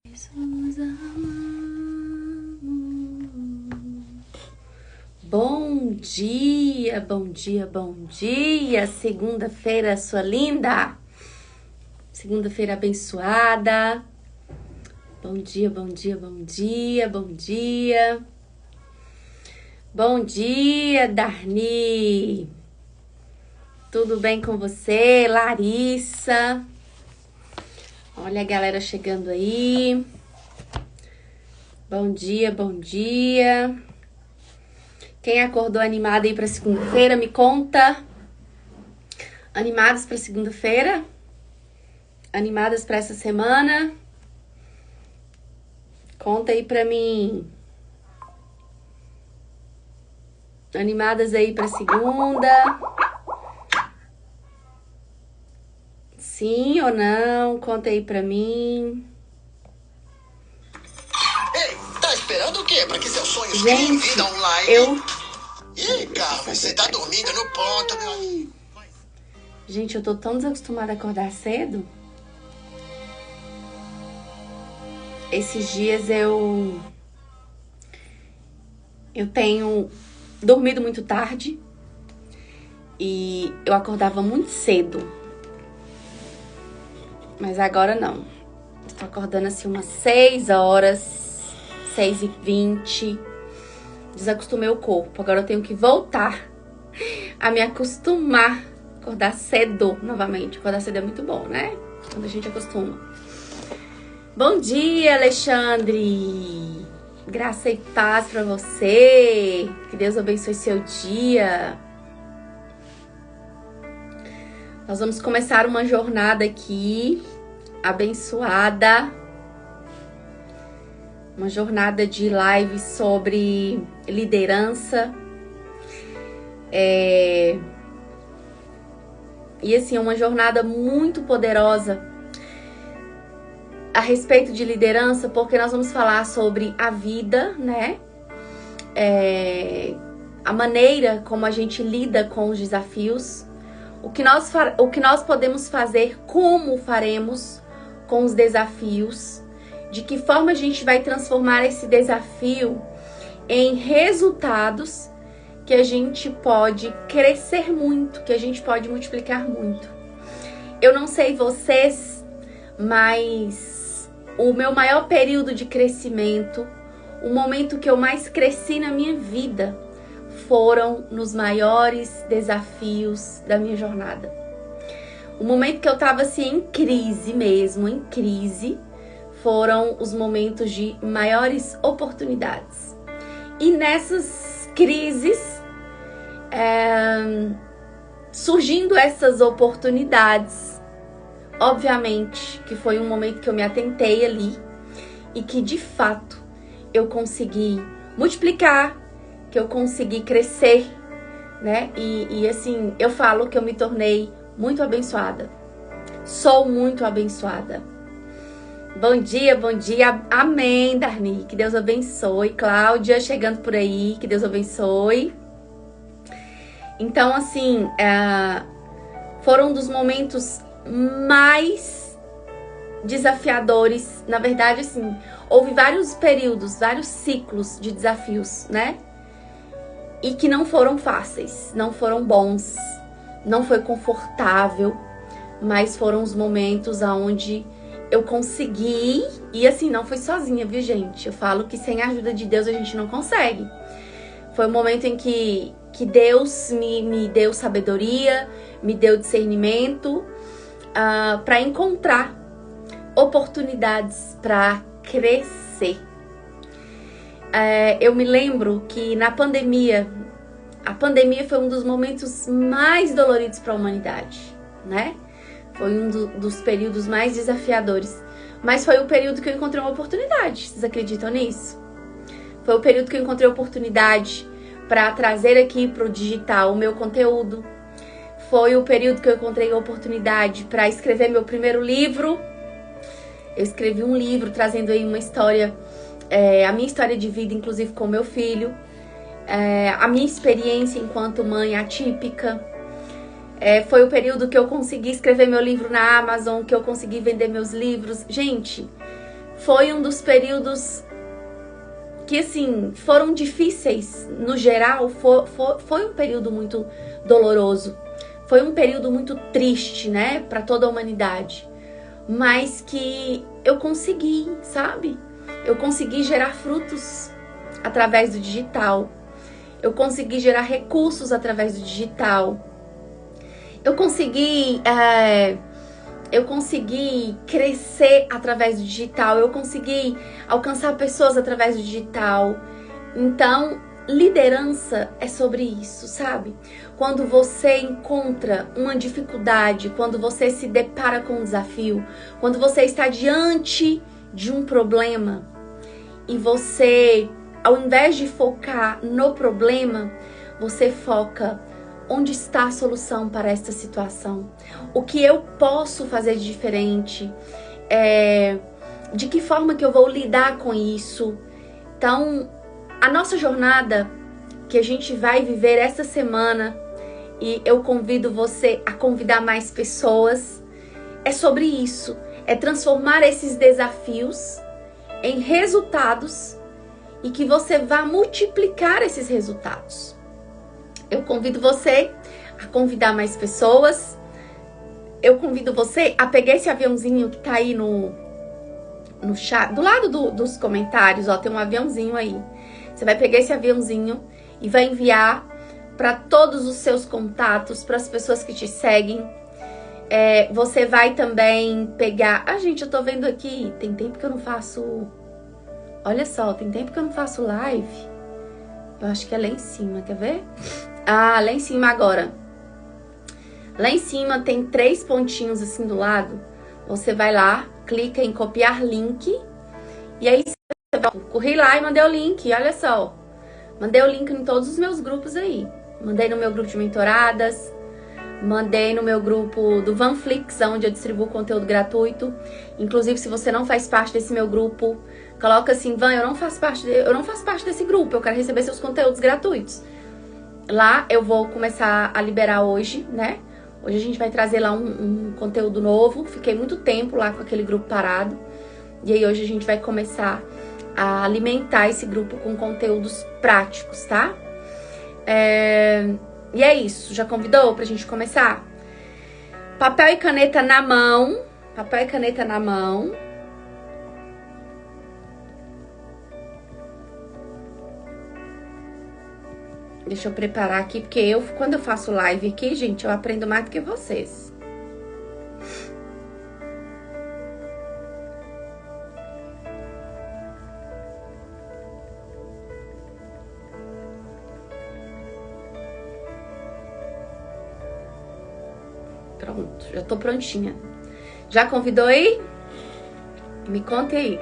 Jesus amamos. Bom dia, bom dia, bom dia. Segunda-feira, sua linda. Segunda-feira abençoada. Bom dia, bom dia, bom dia, bom dia. Bom dia, Darni. Tudo bem com você, Larissa? Olha a galera chegando aí. Bom dia, bom dia. Quem acordou animado aí para segunda-feira, me conta. Animados para segunda-feira? Animadas para essa semana? Conta aí para mim. Animadas aí para segunda? Sim ou não? Conta aí pra mim. Ei, tá esperando o quê? Pra que seus sonhos Gente, vida online? Ih, Carlos, você tá dormindo no ponto, meu amigo. Gente, eu tô tão desacostumada a acordar cedo. Esses dias eu tenho dormido muito tarde e eu acordava muito cedo. Mas agora não. Estou acordando assim umas 6 horas, 6h20. Desacostumei o corpo. Agora eu tenho que voltar a me acostumar. Acordar cedo novamente. Acordar cedo é muito bom, né? Quando a gente acostuma. Bom dia, Alexandre. Graça e paz pra você. Que Deus abençoe seu dia. Nós vamos começar uma jornada aqui, abençoada. Uma jornada de live sobre liderança. E assim, uma jornada muito poderosa a respeito de liderança, porque nós vamos falar sobre a vida, né? A maneira como a gente lida com os desafios. O que nós podemos fazer, como faremos com os desafios, de que forma a gente vai transformar esse desafio em resultados que a gente pode crescer muito, que a gente pode multiplicar muito. Eu não sei vocês, mas o meu maior período de crescimento, o momento que eu mais cresci na minha vida, foram nos maiores desafios da minha jornada. O momento que eu tava assim em crise mesmo, em crise, foram os momentos de maiores oportunidades. E nessas crises, surgindo essas oportunidades, obviamente que foi um momento que eu me atentei ali e que de fato eu consegui multiplicar, que eu consegui crescer, né? E assim, eu falo que eu me tornei muito abençoada. Sou muito abençoada. Bom dia, amém, Darni. Que Deus abençoe. Cláudia, chegando por aí, que Deus abençoe. Então, assim, foram um dos momentos mais desafiadores. Na verdade, assim, houve vários períodos, vários ciclos de desafios, né? E que não foram fáceis, não foram bons, não foi confortável, mas foram os momentos onde eu consegui, e assim, não foi sozinha, viu, gente? Eu falo que sem a ajuda de Deus a gente não consegue. Foi um momento em que Deus me deu sabedoria, me deu discernimento para encontrar oportunidades para crescer. Eu me lembro que na pandemia, a pandemia foi um dos momentos mais doloridos para a humanidade, né? Foi um dos períodos mais desafiadores. Mas foi o período que eu encontrei uma oportunidade. Vocês acreditam nisso? Foi o período que eu encontrei oportunidade para trazer aqui para o digital o meu conteúdo. Foi o período que eu encontrei a oportunidade para escrever meu primeiro livro. Eu escrevi um livro trazendo aí uma história, a minha história de vida, inclusive com meu filho, a minha experiência enquanto mãe atípica. Foi o período que eu consegui escrever meu livro na Amazon, que eu consegui vender meus livros. Gente, foi um dos períodos que, assim, foram difíceis no geral. Foi um período muito doloroso. Foi um período muito triste, né, para toda a humanidade. Mas que eu consegui, sabe? Eu consegui gerar frutos através do digital. Eu consegui gerar recursos através do digital. Eu consegui crescer através do digital. Eu consegui alcançar pessoas através do digital. Então, liderança é sobre isso, sabe? Quando você encontra uma dificuldade, quando você se depara com um desafio, quando você está diante de um problema e você, ao invés de focar no problema, você foca onde está a solução para esta situação. O que eu posso fazer de diferente? De que forma que eu vou lidar com isso? Então, a nossa jornada que a gente vai viver essa semana, e eu convido você a convidar mais pessoas, é sobre isso. É transformar esses desafios em resultados e que você vá multiplicar esses resultados. Eu convido você a convidar mais pessoas. Eu convido você a pegar esse aviãozinho que tá aí no chat, do lado dos comentários, ó, tem um aviãozinho aí. Você vai pegar esse aviãozinho e vai enviar para todos os seus contatos, para as pessoas que te seguem. Você vai também pegar... Ah, gente, eu tô vendo aqui, tem tempo que eu não faço... Olha só, tem tempo que eu não faço live. Eu acho que é lá em cima, quer ver? Ah, lá em cima agora. Lá em cima tem 3 pontinhos assim do lado. Você vai lá, clica em copiar link. E aí você vai... Corri lá e mandei o link, olha só. Mandei o link em todos os meus grupos aí. Mandei no meu grupo de mentoradas. Mandei no meu grupo do Vanflix, onde eu distribuo conteúdo gratuito. Inclusive, se você não faz parte desse meu grupo, coloca assim: Van, eu não faço parte desse grupo, eu quero receber seus conteúdos gratuitos. Lá eu vou começar a liberar hoje, né? Hoje a gente vai trazer lá um conteúdo novo. Fiquei muito tempo lá com aquele grupo parado. E aí hoje a gente vai começar a alimentar esse grupo com conteúdos práticos, tá? E é isso. Já convidou pra gente começar? Papel e caneta na mão. Papel e caneta na mão. Deixa eu preparar aqui, porque quando eu faço live aqui, gente, eu aprendo mais do que vocês. Pronto, já tô prontinha. Já convidou aí? Me conte aí.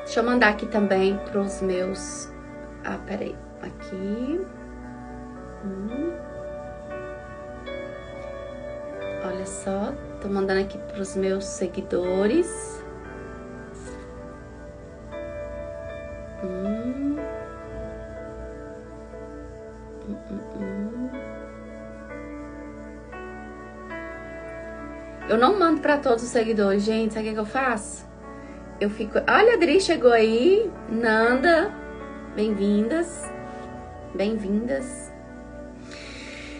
Deixa eu mandar aqui também pros meus... Ah, peraí. Aqui... Olha só, tô mandando aqui pros meus seguidores. Eu não mando pra todos os seguidores, gente. Sabe o que eu faço? Eu fico... Olha, a Adri chegou aí. Nanda, bem-vindas. Bem-vindas.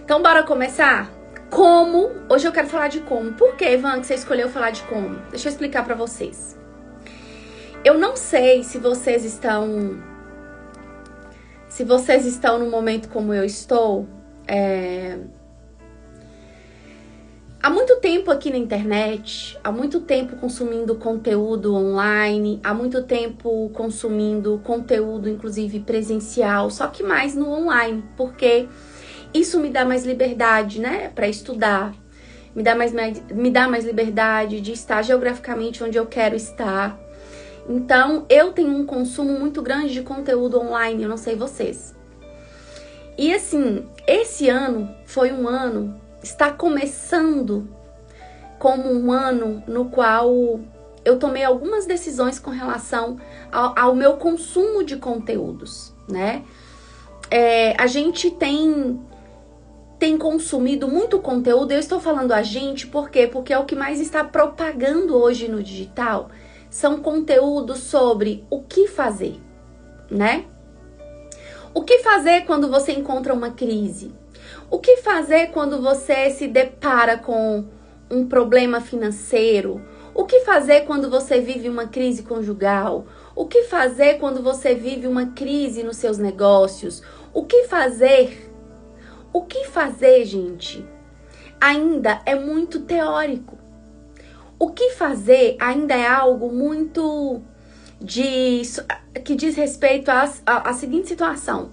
Então, bora começar? Como? Hoje eu quero falar de como. Por que, Ivan, que você escolheu falar de como? Deixa eu explicar pra vocês. Eu não sei se vocês estão... num momento como eu estou. Há muito tempo aqui na internet, há muito tempo consumindo conteúdo online, há muito tempo consumindo conteúdo, inclusive presencial, só que mais no online, porque... Isso me dá mais liberdade, né, para estudar, me dá mais liberdade de estar geograficamente onde eu quero estar. Então, eu tenho um consumo muito grande de conteúdo online, eu não sei vocês. E assim, esse ano foi um ano, está começando como um ano no qual eu tomei algumas decisões com relação ao meu consumo de conteúdos, né? A gente tem consumido muito conteúdo. Eu estou falando a gente, por quê? Porque é o que mais está propagando hoje no digital. são conteúdos sobre o que fazer, né? O que fazer quando você encontra uma crise? O que fazer quando você se depara com um problema financeiro? O que fazer quando você vive uma crise conjugal? O que fazer quando você vive uma crise nos seus negócios? O que fazer? O que fazer, gente, ainda é muito teórico. O que fazer ainda é algo muito que diz respeito à seguinte situação.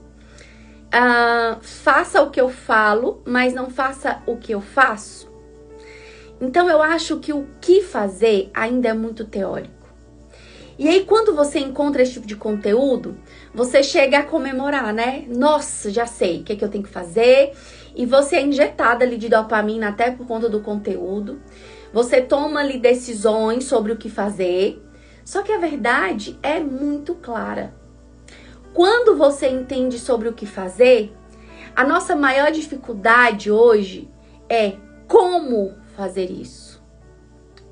Faça o que eu falo, mas não faça o que eu faço. Então eu acho que o que fazer ainda é muito teórico. E aí quando você encontra esse tipo de conteúdo, você chega a comemorar, né? Nossa, já sei o que eu tenho que fazer. E você é injetada ali de dopamina até por conta do conteúdo. Você toma ali decisões sobre o que fazer. Só que a verdade é muito clara. Quando você entende sobre o que fazer, a nossa maior dificuldade hoje é como fazer isso.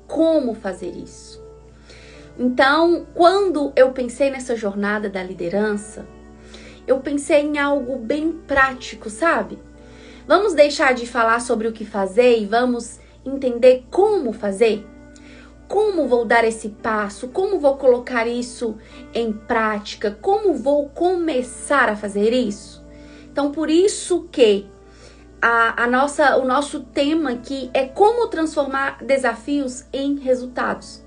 Como fazer isso? Então, quando eu pensei nessa jornada da liderança, eu pensei em algo bem prático, sabe? Vamos deixar de falar sobre o que fazer e vamos entender como fazer? Como vou dar esse passo? Como vou colocar isso em prática? Como vou começar a fazer isso? Então, por isso que o nosso tema aqui é como transformar desafios em resultados.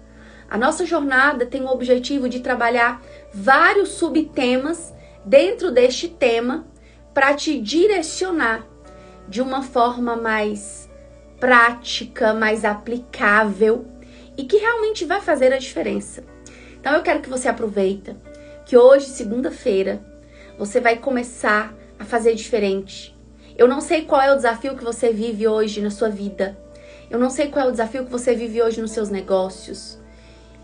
A nossa jornada tem o objetivo de trabalhar vários subtemas dentro deste tema para te direcionar de uma forma mais prática, mais aplicável e que realmente vai fazer a diferença. Então eu quero que você aproveita que hoje, segunda-feira, você vai começar a fazer diferente. Eu não sei qual é o desafio que você vive hoje na sua vida. Eu não sei qual é o desafio que você vive hoje nos seus negócios.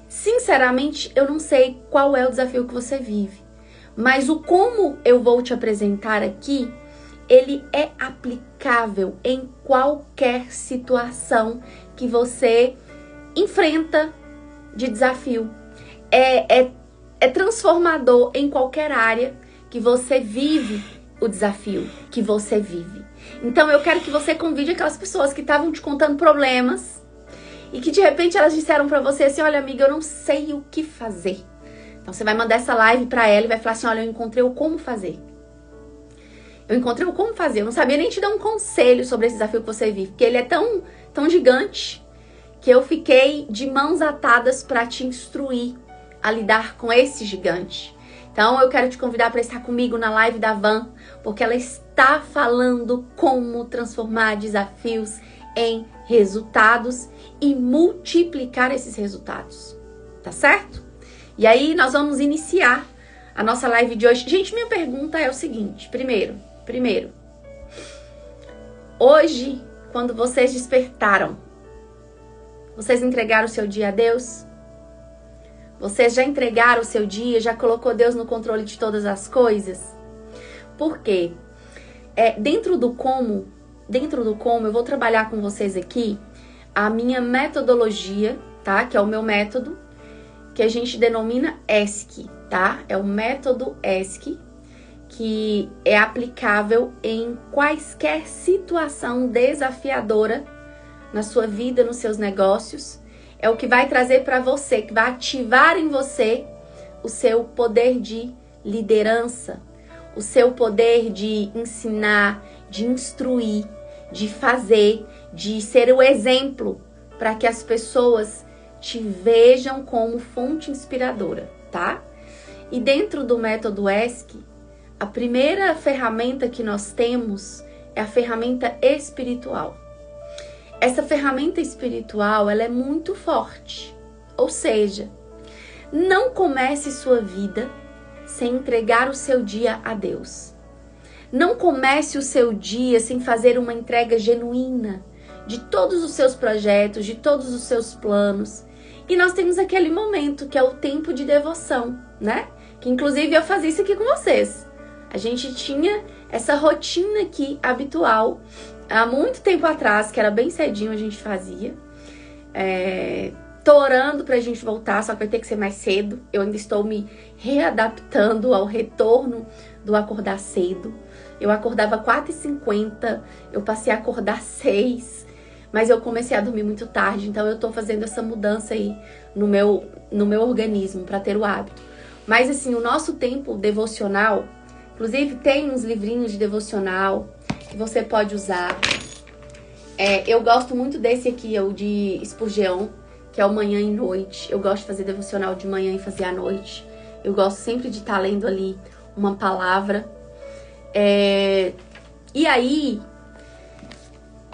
Sinceramente, eu não sei qual é o desafio que você vive. Mas o como eu vou te apresentar aqui, ele é aplicável em qualquer situação que você enfrenta de desafio. É transformador em qualquer área que você vive o desafio que você vive. Então eu quero que você convide aquelas pessoas que estavam te contando problemas e que de repente elas disseram pra você assim: olha amiga, eu não sei o que fazer. Então você vai mandar essa live pra ela e vai falar assim: olha, eu encontrei o como fazer. Eu encontrei o como fazer. Eu não sabia nem te dar um conselho sobre esse desafio que você vive, porque ele é tão gigante que eu fiquei de mãos atadas para te instruir a lidar com esse gigante. Então eu quero te convidar para estar comigo na live da Van, porque ela está falando como transformar desafios em resultados e multiplicar esses resultados. Tá certo? E aí nós vamos iniciar a nossa live de hoje. Gente, minha pergunta é o seguinte. Primeiro, hoje, quando vocês despertaram, vocês entregaram o seu dia a Deus? Vocês já entregaram o seu dia? Já colocou Deus no controle de todas as coisas? Por quê? Dentro do como, eu vou trabalhar com vocês aqui a minha metodologia, tá? Que é o meu método, que a gente denomina ESC, tá? É o método ESC, que é aplicável em quaisquer situação desafiadora na sua vida, nos seus negócios. É o que vai trazer para você, que vai ativar em você o seu poder de liderança, o seu poder de ensinar, de instruir, de fazer, de ser o exemplo para que as pessoas te vejam como fonte inspiradora, tá? E dentro do método ESC, a primeira ferramenta que nós temos é a ferramenta espiritual. Essa ferramenta espiritual, ela é muito forte. Ou seja, não comece sua vida sem entregar o seu dia a Deus. Não comece o seu dia sem fazer uma entrega genuína de todos os seus projetos, de todos os seus planos. E nós temos aquele momento que é o tempo de devoção, né? Que inclusive eu fazia isso aqui com vocês. A gente tinha essa rotina aqui habitual há muito tempo atrás, que era bem cedinho a gente fazia. Tô orando pra gente voltar, só que vai ter que ser mais cedo. Eu ainda estou me readaptando ao retorno do acordar cedo. Eu acordava 4h50, eu passei a acordar 6, mas eu comecei a dormir muito tarde, então eu tô fazendo essa mudança aí no meu organismo para ter o hábito. Mas assim, o nosso tempo devocional, inclusive tem uns livrinhos de devocional que você pode usar. Eu gosto muito desse aqui, o de Spurgeon, que é o manhã e noite. Eu gosto de fazer devocional de manhã e fazer à noite. Eu gosto sempre de estar lendo ali uma palavra. E aí,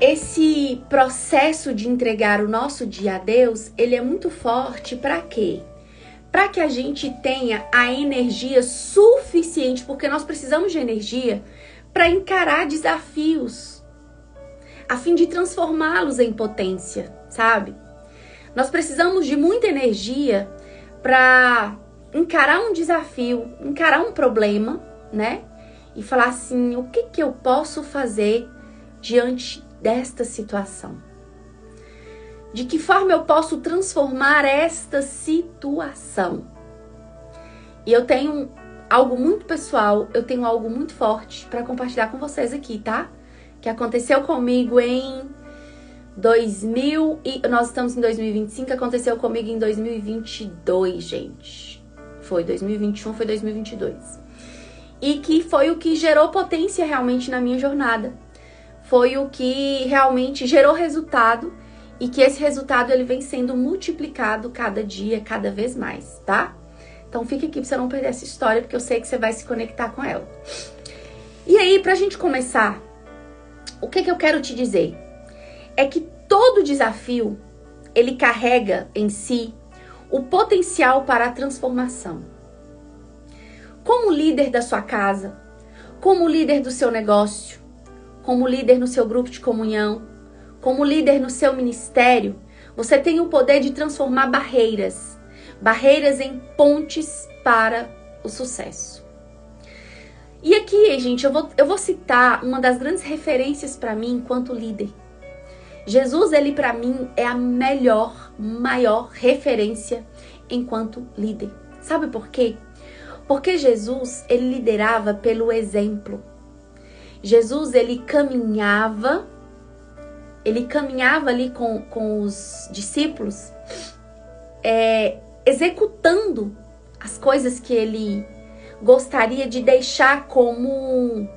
esse processo de entregar o nosso dia a Deus, ele é muito forte para quê? Para que a gente tenha a energia suficiente, porque nós precisamos de energia para encarar desafios, a fim de transformá-los em potência, sabe? Nós precisamos de muita energia para encarar um desafio, encarar um problema, né? E falar assim, o que eu posso fazer diante desta situação? De que forma eu posso transformar esta situação? E eu tenho algo muito pessoal, eu tenho algo muito forte para compartilhar com vocês aqui, tá? Que aconteceu comigo em nós estamos em 2025, aconteceu comigo em 2022, gente. Foi 2021, foi 2022. E que foi o que gerou potência realmente na minha jornada. Foi o que realmente gerou resultado e que esse resultado ele vem sendo multiplicado cada dia, cada vez mais, tá? Então fica aqui pra você não perder essa história, porque eu sei que você vai se conectar com ela. E aí, pra gente começar, o que eu quero te dizer? É que todo desafio, ele carrega em si o potencial para a transformação. Como líder da sua casa, como líder do seu negócio, como líder no seu grupo de comunhão, como líder no seu ministério, você tem o poder de transformar barreiras em pontes para o sucesso. E aqui, gente, eu vou citar uma das grandes referências para mim enquanto líder. Jesus, ele para mim é a maior referência enquanto líder. Sabe por quê? Porque Jesus, ele liderava pelo exemplo. Jesus, ele caminhava ali com os discípulos, executando as coisas que ele gostaria de deixar como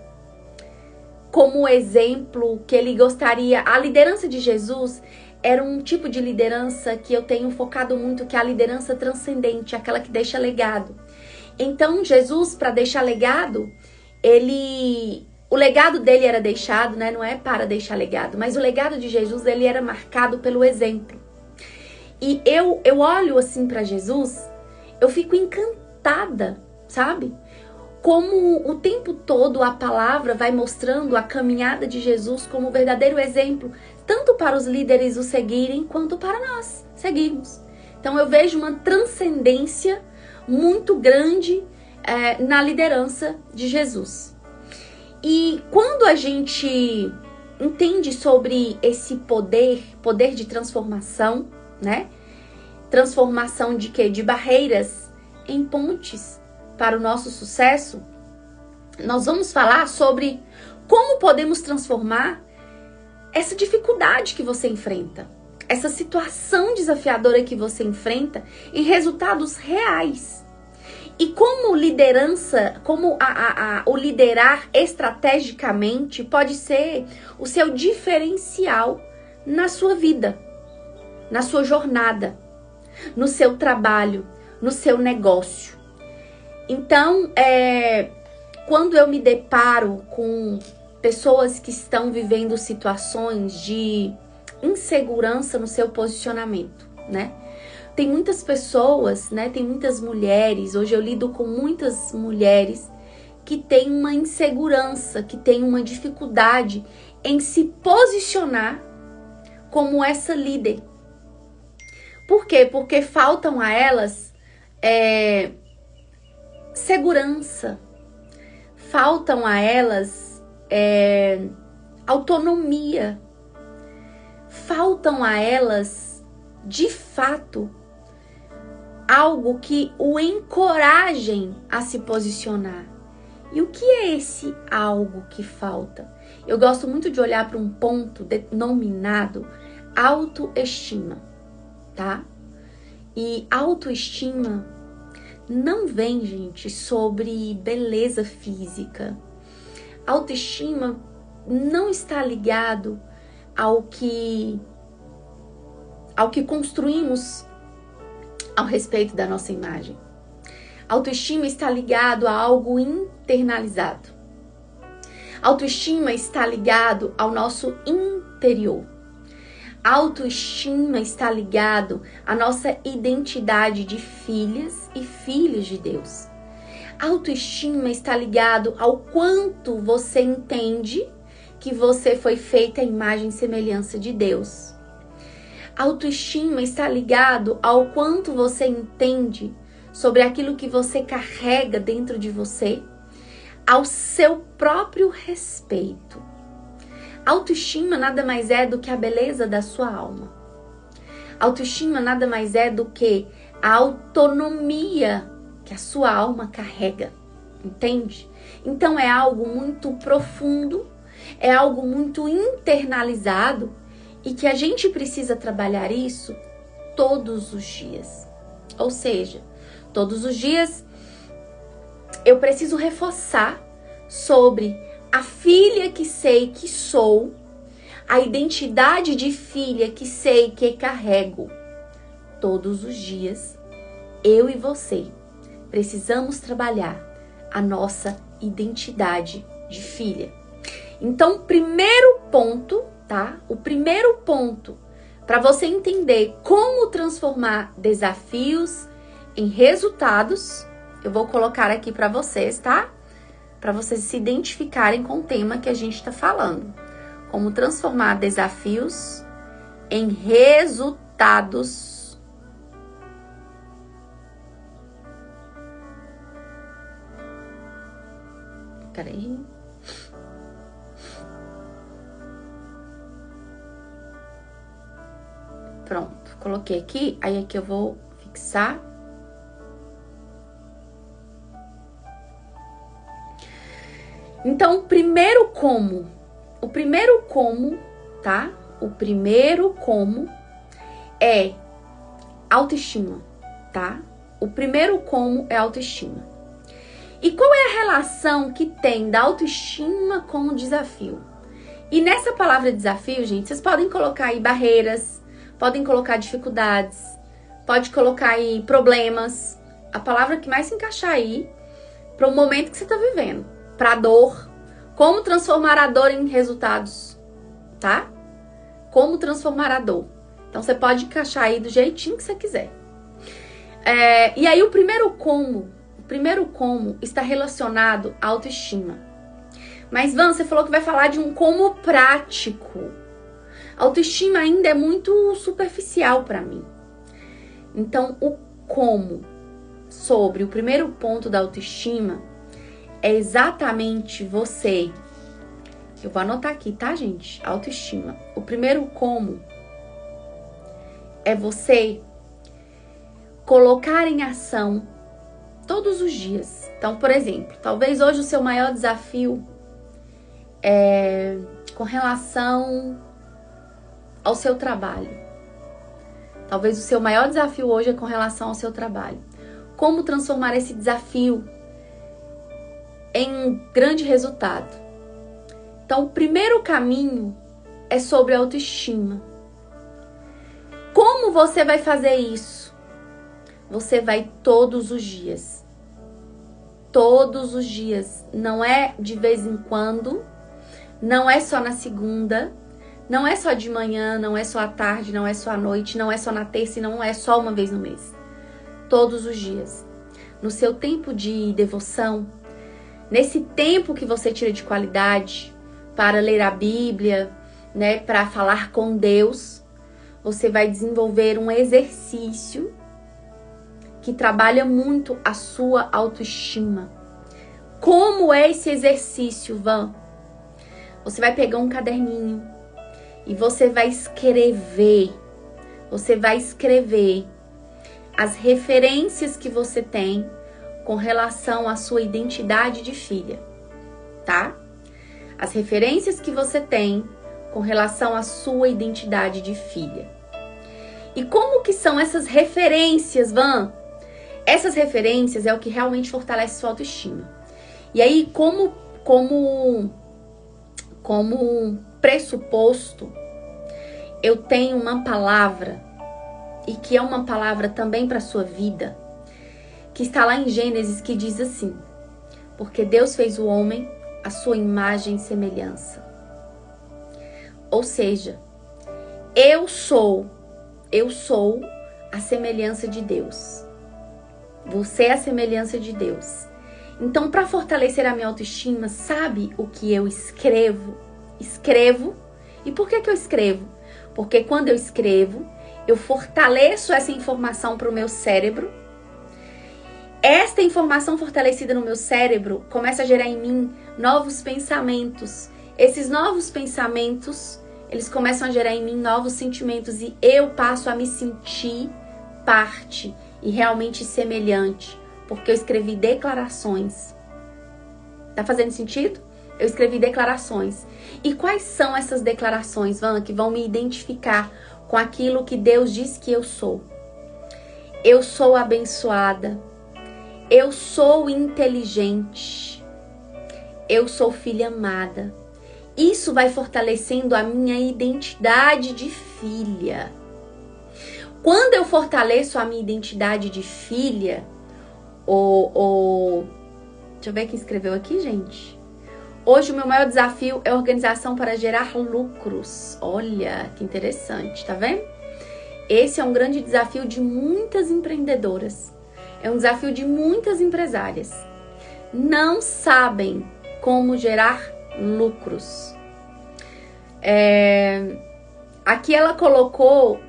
exemplo, que ele gostaria. A liderança de Jesus era um tipo de liderança que eu tenho focado muito, que é a liderança transcendente, aquela que deixa legado. Então, Jesus, para deixar legado, o legado dele era deixado, né? Não é para deixar legado, mas o legado de Jesus, ele era marcado pelo exemplo. E eu olho assim para Jesus, eu fico encantada, sabe? Como o tempo todo a palavra vai mostrando a caminhada de Jesus como verdadeiro exemplo, tanto para os líderes o seguirem, quanto para nós seguirmos. Então eu vejo uma transcendência muito grande na liderança de Jesus. E quando a gente entende sobre esse poder de transformação, né? Transformação de quê? De barreiras em pontes para o nosso sucesso, nós vamos falar sobre como podemos transformar essa dificuldade que você enfrenta, essa situação desafiadora que você enfrenta em resultados reais. E como liderança, como o liderar estrategicamente pode ser o seu diferencial na sua vida, na sua jornada, no seu trabalho, no seu negócio. Então, quando eu me deparo com pessoas que estão vivendo situações de insegurança no seu posicionamento, né? Tem muitas pessoas, né? Tem muitas mulheres, hoje eu lido com muitas mulheres que têm uma insegurança, que têm uma dificuldade em se posicionar como essa líder. Por quê? Porque faltam a elas segurança, faltam a elas autonomia, faltam a elas de fato, algo que o encorajem a se posicionar. E o que é esse algo que falta? Eu gosto muito de olhar para um ponto denominado autoestima, tá? E autoestima não vem, gente, sobre beleza física. Autoestima não está ligado ao que construímos ao respeito da nossa imagem. Autoestima está ligado a algo internalizado. Autoestima está ligado ao nosso interior. Autoestima está ligado à nossa identidade de filhas e filhos de Deus. Autoestima está ligado ao quanto você entende que você foi feita à imagem e semelhança de Deus. Autoestima está ligado ao quanto você entende sobre aquilo que você carrega dentro de você, ao seu próprio respeito. Autoestima nada mais é do que a beleza da sua alma. Autoestima nada mais é do que a autonomia que a sua alma carrega, entende? Então é algo muito profundo, é algo muito internalizado e que a gente precisa trabalhar isso todos os dias. Ou seja, todos os dias eu preciso reforçar sobre a filha que sei que sou, a identidade de filha que sei que carrego. Todos os dias, eu e você precisamos trabalhar a nossa identidade de filha. Então, primeiro ponto, tá? O primeiro ponto para você entender como transformar desafios em resultados, eu vou colocar aqui para vocês, tá? Para vocês se identificarem com o tema que a gente está falando. Como transformar desafios em resultados. Peraí. Pronto, coloquei aqui. Aí aqui eu vou fixar. Então, o primeiro como, tá? O primeiro como é autoestima, tá? O primeiro como é autoestima. E qual é a relação que tem da autoestima com o desafio? E nessa palavra desafio, gente, vocês podem colocar aí barreiras, podem colocar dificuldades, pode colocar aí problemas, a palavra que mais se encaixar aí para o momento que você está vivendo. Para dor, como transformar a dor em resultados, tá? Como transformar a dor. Então, você pode encaixar aí do jeitinho que você quiser. E aí, o primeiro como está relacionado à autoestima. Mas, Van, você falou que vai falar de um como prático. A autoestima ainda é muito superficial para mim. Então, o como sobre o primeiro ponto da autoestima é exatamente você. Eu vou anotar aqui, tá, gente? Autoestima. O primeiro como é você colocar em ação todos os dias. Então, por exemplo, talvez hoje o seu maior desafio é com relação ao seu trabalho. Talvez o seu maior desafio hoje é com relação ao seu trabalho. Como transformar esse desafio em um grande resultado? Então, o primeiro caminho é sobre autoestima. Como você vai fazer isso? Você vai todos os dias. Todos os dias. Não é de vez em quando, não é só na segunda, não é só de manhã, não é só à tarde, não é só à noite, não é só na terça e não é só uma vez no mês. Todos os dias. No seu tempo de devoção, nesse tempo que você tira de qualidade para ler a Bíblia, né, para falar com Deus, você vai desenvolver um exercício que trabalha muito a sua autoestima. Como é esse exercício, Van? Você vai pegar um caderninho e você vai escrever você vai escrever as referências que você tem com relação à sua identidade de filha, tá? As referências que você tem com relação à sua identidade de filha. E como que são essas referências, Van? Essas referências é o que realmente fortalece sua autoestima. E aí, como pressuposto, eu tenho uma palavra, e que é uma palavra também para a sua vida, que está lá em Gênesis, que diz assim: porque Deus fez o homem à sua imagem e semelhança. Ou seja, eu sou a semelhança de Deus. Você é a semelhança de Deus. Então, para fortalecer a minha autoestima, sabe o que eu escrevo? Escrevo. E por que eu escrevo? Porque quando eu escrevo, eu fortaleço essa informação para o meu cérebro. Esta informação fortalecida no meu cérebro começa a gerar em mim novos pensamentos. Esses novos pensamentos, eles começam a gerar em mim novos sentimentos e eu passo a me sentir parte e realmente semelhante, porque eu escrevi declarações. Tá fazendo sentido? Eu escrevi declarações. E quais são essas declarações, Van, que vão me identificar com aquilo que Deus diz que eu sou? Eu sou abençoada. Eu sou inteligente. Eu sou filha amada. Isso vai fortalecendo a minha identidade de filha. Quando eu fortaleço a minha identidade de filha, deixa eu ver quem escreveu aqui, gente. Hoje o meu maior desafio é organização para gerar lucros. Olha, que interessante, tá vendo? Esse é um grande desafio de muitas empreendedoras. É um desafio de muitas empresárias. Não sabem como gerar lucros. Aqui ela colocou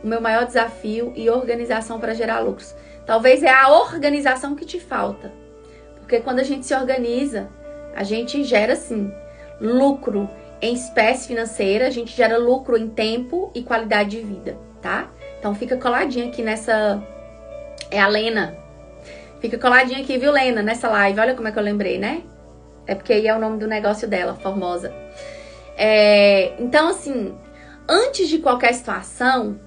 o meu maior desafio e organização para gerar lucros. Talvez é a organização que te falta. Porque quando a gente se organiza, a gente gera, sim, lucro em espécie financeira, a gente gera lucro em tempo e qualidade de vida, tá? Então fica coladinha aqui nessa... É a Lena. Fica coladinha aqui, viu, Lena, nessa live. Olha como é que eu lembrei, né? É porque aí é o nome do negócio dela, Formosa. Então, assim, antes de qualquer situação,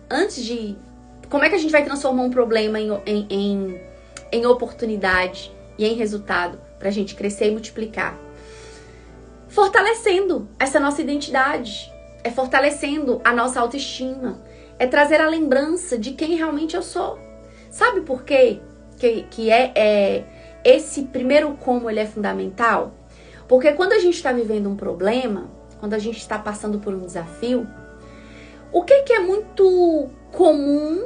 como é que a gente vai transformar um problema em oportunidade e em resultado pra gente crescer e multiplicar? Fortalecendo essa nossa identidade, é fortalecendo a nossa autoestima, é trazer a lembrança de quem realmente eu sou. Sabe por quê? Que esse primeiro como ele é fundamental? Porque quando a gente está vivendo um problema, quando a gente está passando por um desafio, o que é muito comum,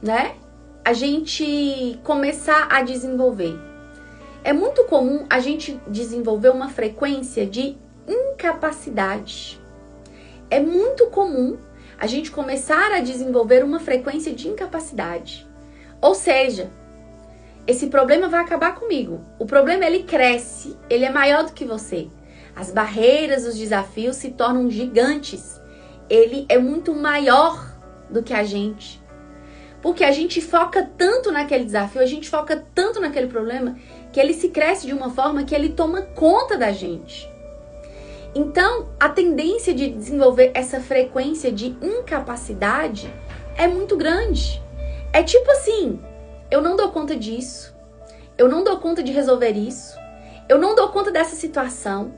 né? A gente começar a desenvolver. É muito comum a gente desenvolver uma frequência de incapacidade. É muito comum a gente começar a desenvolver uma frequência de incapacidade. Ou seja, esse problema vai acabar comigo. O problema, ele cresce, ele é maior do que você. As barreiras, os desafios se tornam gigantes. Ele é muito maior do que a gente. Porque a gente foca tanto naquele desafio, a gente foca tanto naquele problema, que ele se cresce de uma forma que ele toma conta da gente. Então, a tendência de desenvolver essa frequência de incapacidade é muito grande. É tipo assim, eu não dou conta disso, eu não dou conta de resolver isso, eu não dou conta dessa situação,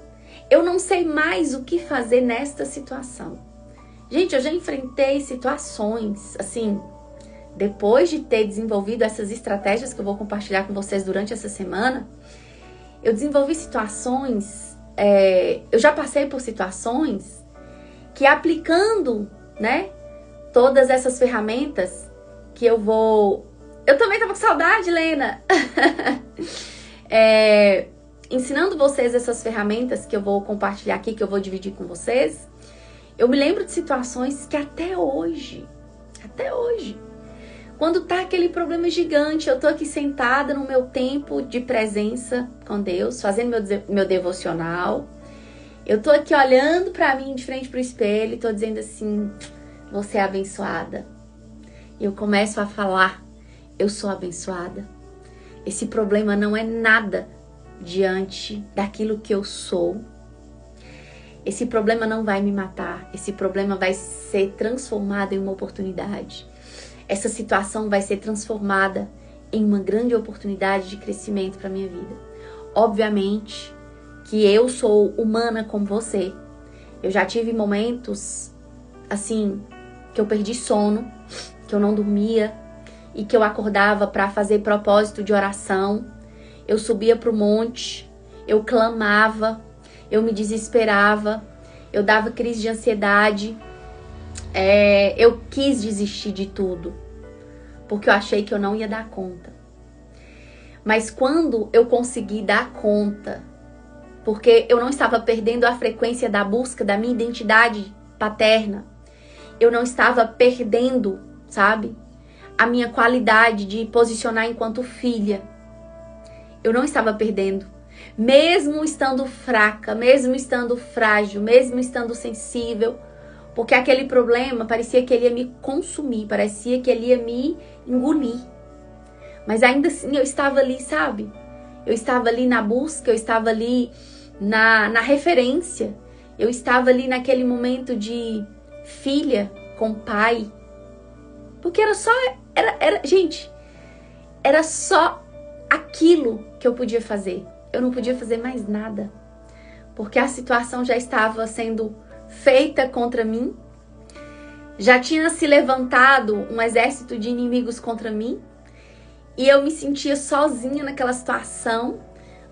eu não sei mais o que fazer nesta situação. Gente, eu já enfrentei situações, assim, depois de ter desenvolvido essas estratégias que eu vou compartilhar com vocês durante essa semana, eu desenvolvi situações, eu já passei por situações que aplicando, né, todas essas ferramentas que eu também tava com saudade, Lena! Ensinando vocês essas ferramentas que eu vou compartilhar aqui, que eu vou dividir com vocês, eu me lembro de situações que até hoje, quando tá aquele problema gigante, eu tô aqui sentada no meu tempo de presença com Deus, fazendo meu devocional, eu tô aqui olhando pra mim de frente pro espelho e tô dizendo assim, você é abençoada. E eu começo a falar, eu sou abençoada. Esse problema não é nada diante daquilo que eu sou. Esse problema não vai me matar. Esse problema vai ser transformado em uma oportunidade. Essa situação vai ser transformada em uma grande oportunidade de crescimento para minha vida. Obviamente que eu sou humana como você. Eu já tive momentos, assim, que eu perdi sono, que eu não dormia e que eu acordava para fazer propósito de oração. Eu subia para o monte, eu clamava, eu me desesperava, eu dava crise de ansiedade. Eu quis desistir de tudo, porque eu achei que eu não ia dar conta. Mas quando eu consegui dar conta, porque eu não estava perdendo a frequência da busca da minha identidade paterna, eu não estava perdendo, sabe, a minha qualidade de posicionar enquanto filha. Eu não estava perdendo. Mesmo estando fraca, mesmo estando frágil, mesmo estando sensível, porque aquele problema parecia que ele ia me consumir, parecia que ele ia me engolir. Mas ainda assim eu estava ali, sabe? Eu estava ali na busca, eu estava ali na referência, eu estava ali naquele momento de filha com pai. Porque gente, era só aquilo que eu podia fazer. Eu não podia fazer mais nada, porque a situação já estava sendo feita contra mim. Já tinha se levantado um exército de inimigos contra mim. E eu me sentia sozinha naquela situação,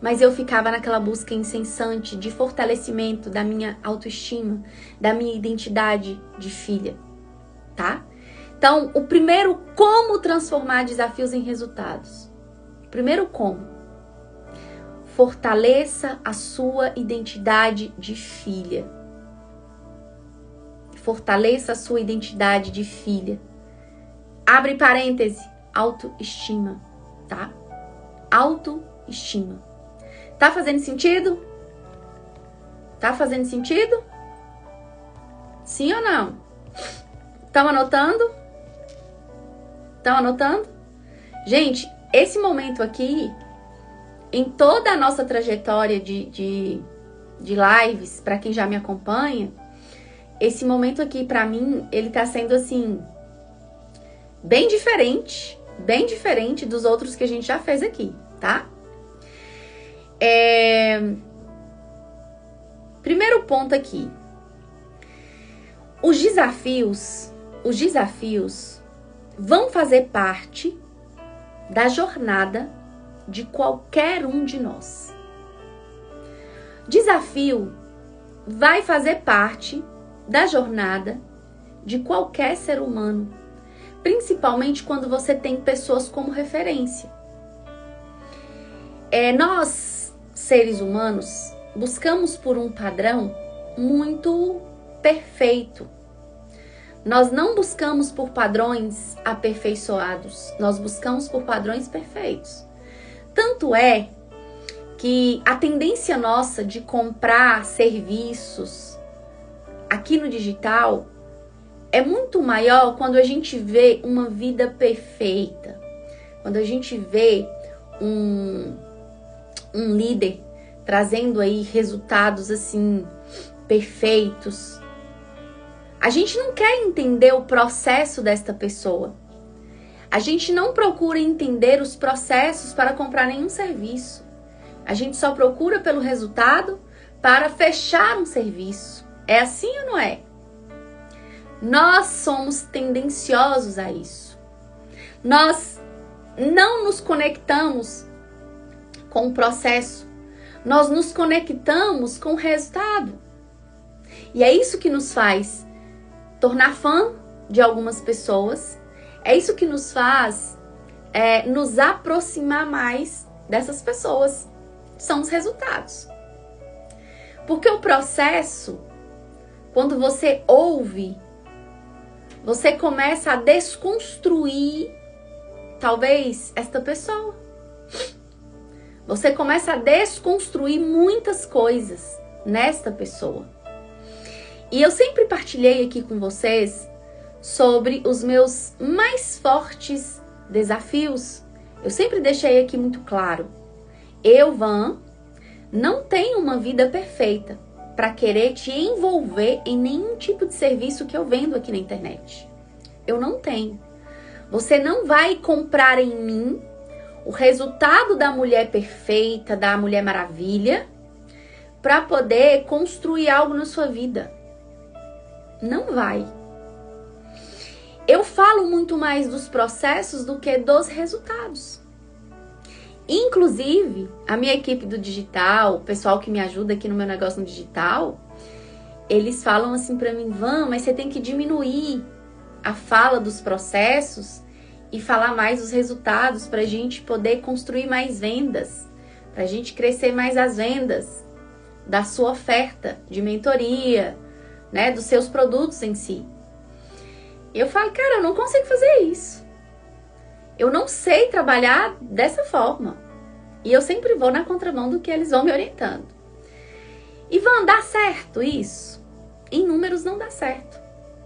mas eu ficava naquela busca incessante de fortalecimento da minha autoestima, da minha identidade de filha, tá? Então, o primeiro, como transformar desafios em resultados? Primeiro, como? Fortaleça a sua identidade de filha. Fortaleça a sua identidade de filha. Abre parêntese, autoestima, tá? Autoestima. Tá fazendo sentido? Tá fazendo sentido? Sim ou não? Estão anotando? Estão anotando? Gente, esse momento aqui, em toda a nossa trajetória de lives, para quem já me acompanha, esse momento aqui, para mim, ele tá sendo assim, bem diferente dos outros que a gente já fez aqui, tá? Primeiro ponto aqui. Os desafios vão fazer parte da jornada de qualquer um de nós. Desafio vai fazer parte da jornada de qualquer ser humano, principalmente quando você tem pessoas como referência. Nós, seres humanos, buscamos por um padrão muito perfeito. Nós não buscamos por padrões aperfeiçoados, nós buscamos por padrões perfeitos. Tanto é que a tendência nossa de comprar serviços aqui no digital é muito maior quando a gente vê uma vida perfeita, quando a gente vê um líder trazendo aí resultados assim perfeitos. A gente não quer entender o processo desta pessoa. A gente não procura entender os processos para comprar nenhum serviço. A gente só procura pelo resultado para fechar um serviço. É assim ou não é? Nós somos tendenciosos a isso. Nós não nos conectamos com o processo. Nós nos conectamos com o resultado. E é isso que nos faz tornar fã de algumas pessoas. É isso que nos faz nos aproximar mais dessas pessoas. São os resultados. Porque o processo, quando você ouve, você começa a desconstruir, talvez, esta pessoa. Você começa a desconstruir muitas coisas nesta pessoa. E eu sempre partilhei aqui com vocês sobre os meus mais fortes desafios, eu sempre deixei aqui muito claro. Eu, Van, não tenho uma vida perfeita para querer te envolver em nenhum tipo de serviço que eu vendo aqui na internet. Eu não tenho. Você não vai comprar em mim o resultado da mulher perfeita, da mulher maravilha, para poder construir algo na sua vida. Não vai. Eu falo muito mais dos processos do que dos resultados. Inclusive, a minha equipe do digital, o pessoal que me ajuda aqui no meu negócio no digital, eles falam assim pra mim, Van, mas você tem que diminuir a fala dos processos e falar mais dos resultados pra gente poder construir mais vendas, pra gente crescer mais as vendas da sua oferta de mentoria, né, dos seus produtos em si. Eu falo, cara, eu não consigo fazer isso. Eu não sei trabalhar dessa forma. E eu sempre vou na contramão do que eles vão me orientando. E Van, dá certo isso? Em números não dá certo.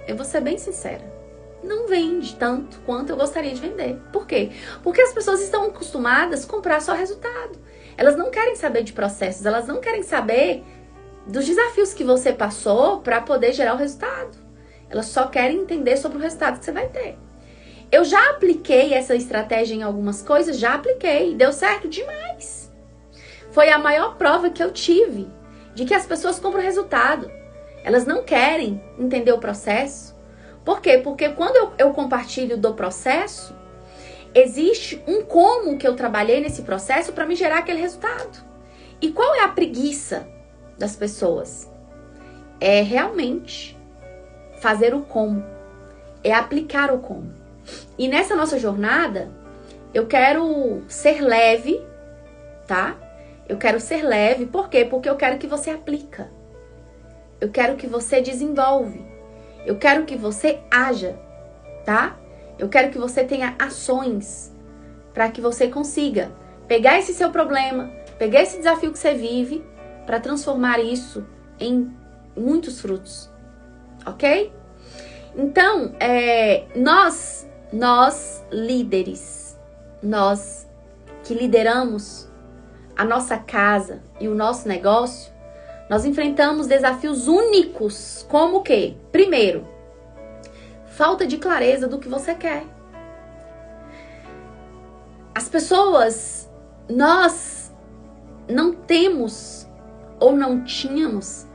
Eu vou ser bem sincera. Não vende tanto quanto eu gostaria de vender. Por quê? Porque as pessoas estão acostumadas a comprar só resultado. Elas não querem saber de processos, elas não querem saber dos desafios que você passou para poder gerar o resultado. Elas só querem entender sobre o resultado que você vai ter. Eu já apliquei essa estratégia em algumas coisas, já apliquei, deu certo demais. Foi a maior prova que eu tive de que as pessoas compram resultado. Elas não querem entender o processo. Por quê? Porque quando eu compartilho do processo, existe um como que eu trabalhei nesse processo para me gerar aquele resultado. E qual é a preguiça das pessoas? É realmente fazer o como. É aplicar o como. E nessa nossa jornada, eu quero ser leve, tá? Eu quero ser leve, por quê? Porque eu quero que você aplica. Eu quero que você desenvolve. Eu quero que você haja, tá? Eu quero que você tenha ações para que você consiga pegar esse seu problema, pegar esse desafio que você vive, para transformar isso em muitos frutos, ok? Então, nós líderes, nós que lideramos a nossa casa e o nosso negócio, nós enfrentamos desafios únicos, como o quê? Primeiro, falta de clareza do que você quer. As pessoas, nós não temos ou não tínhamos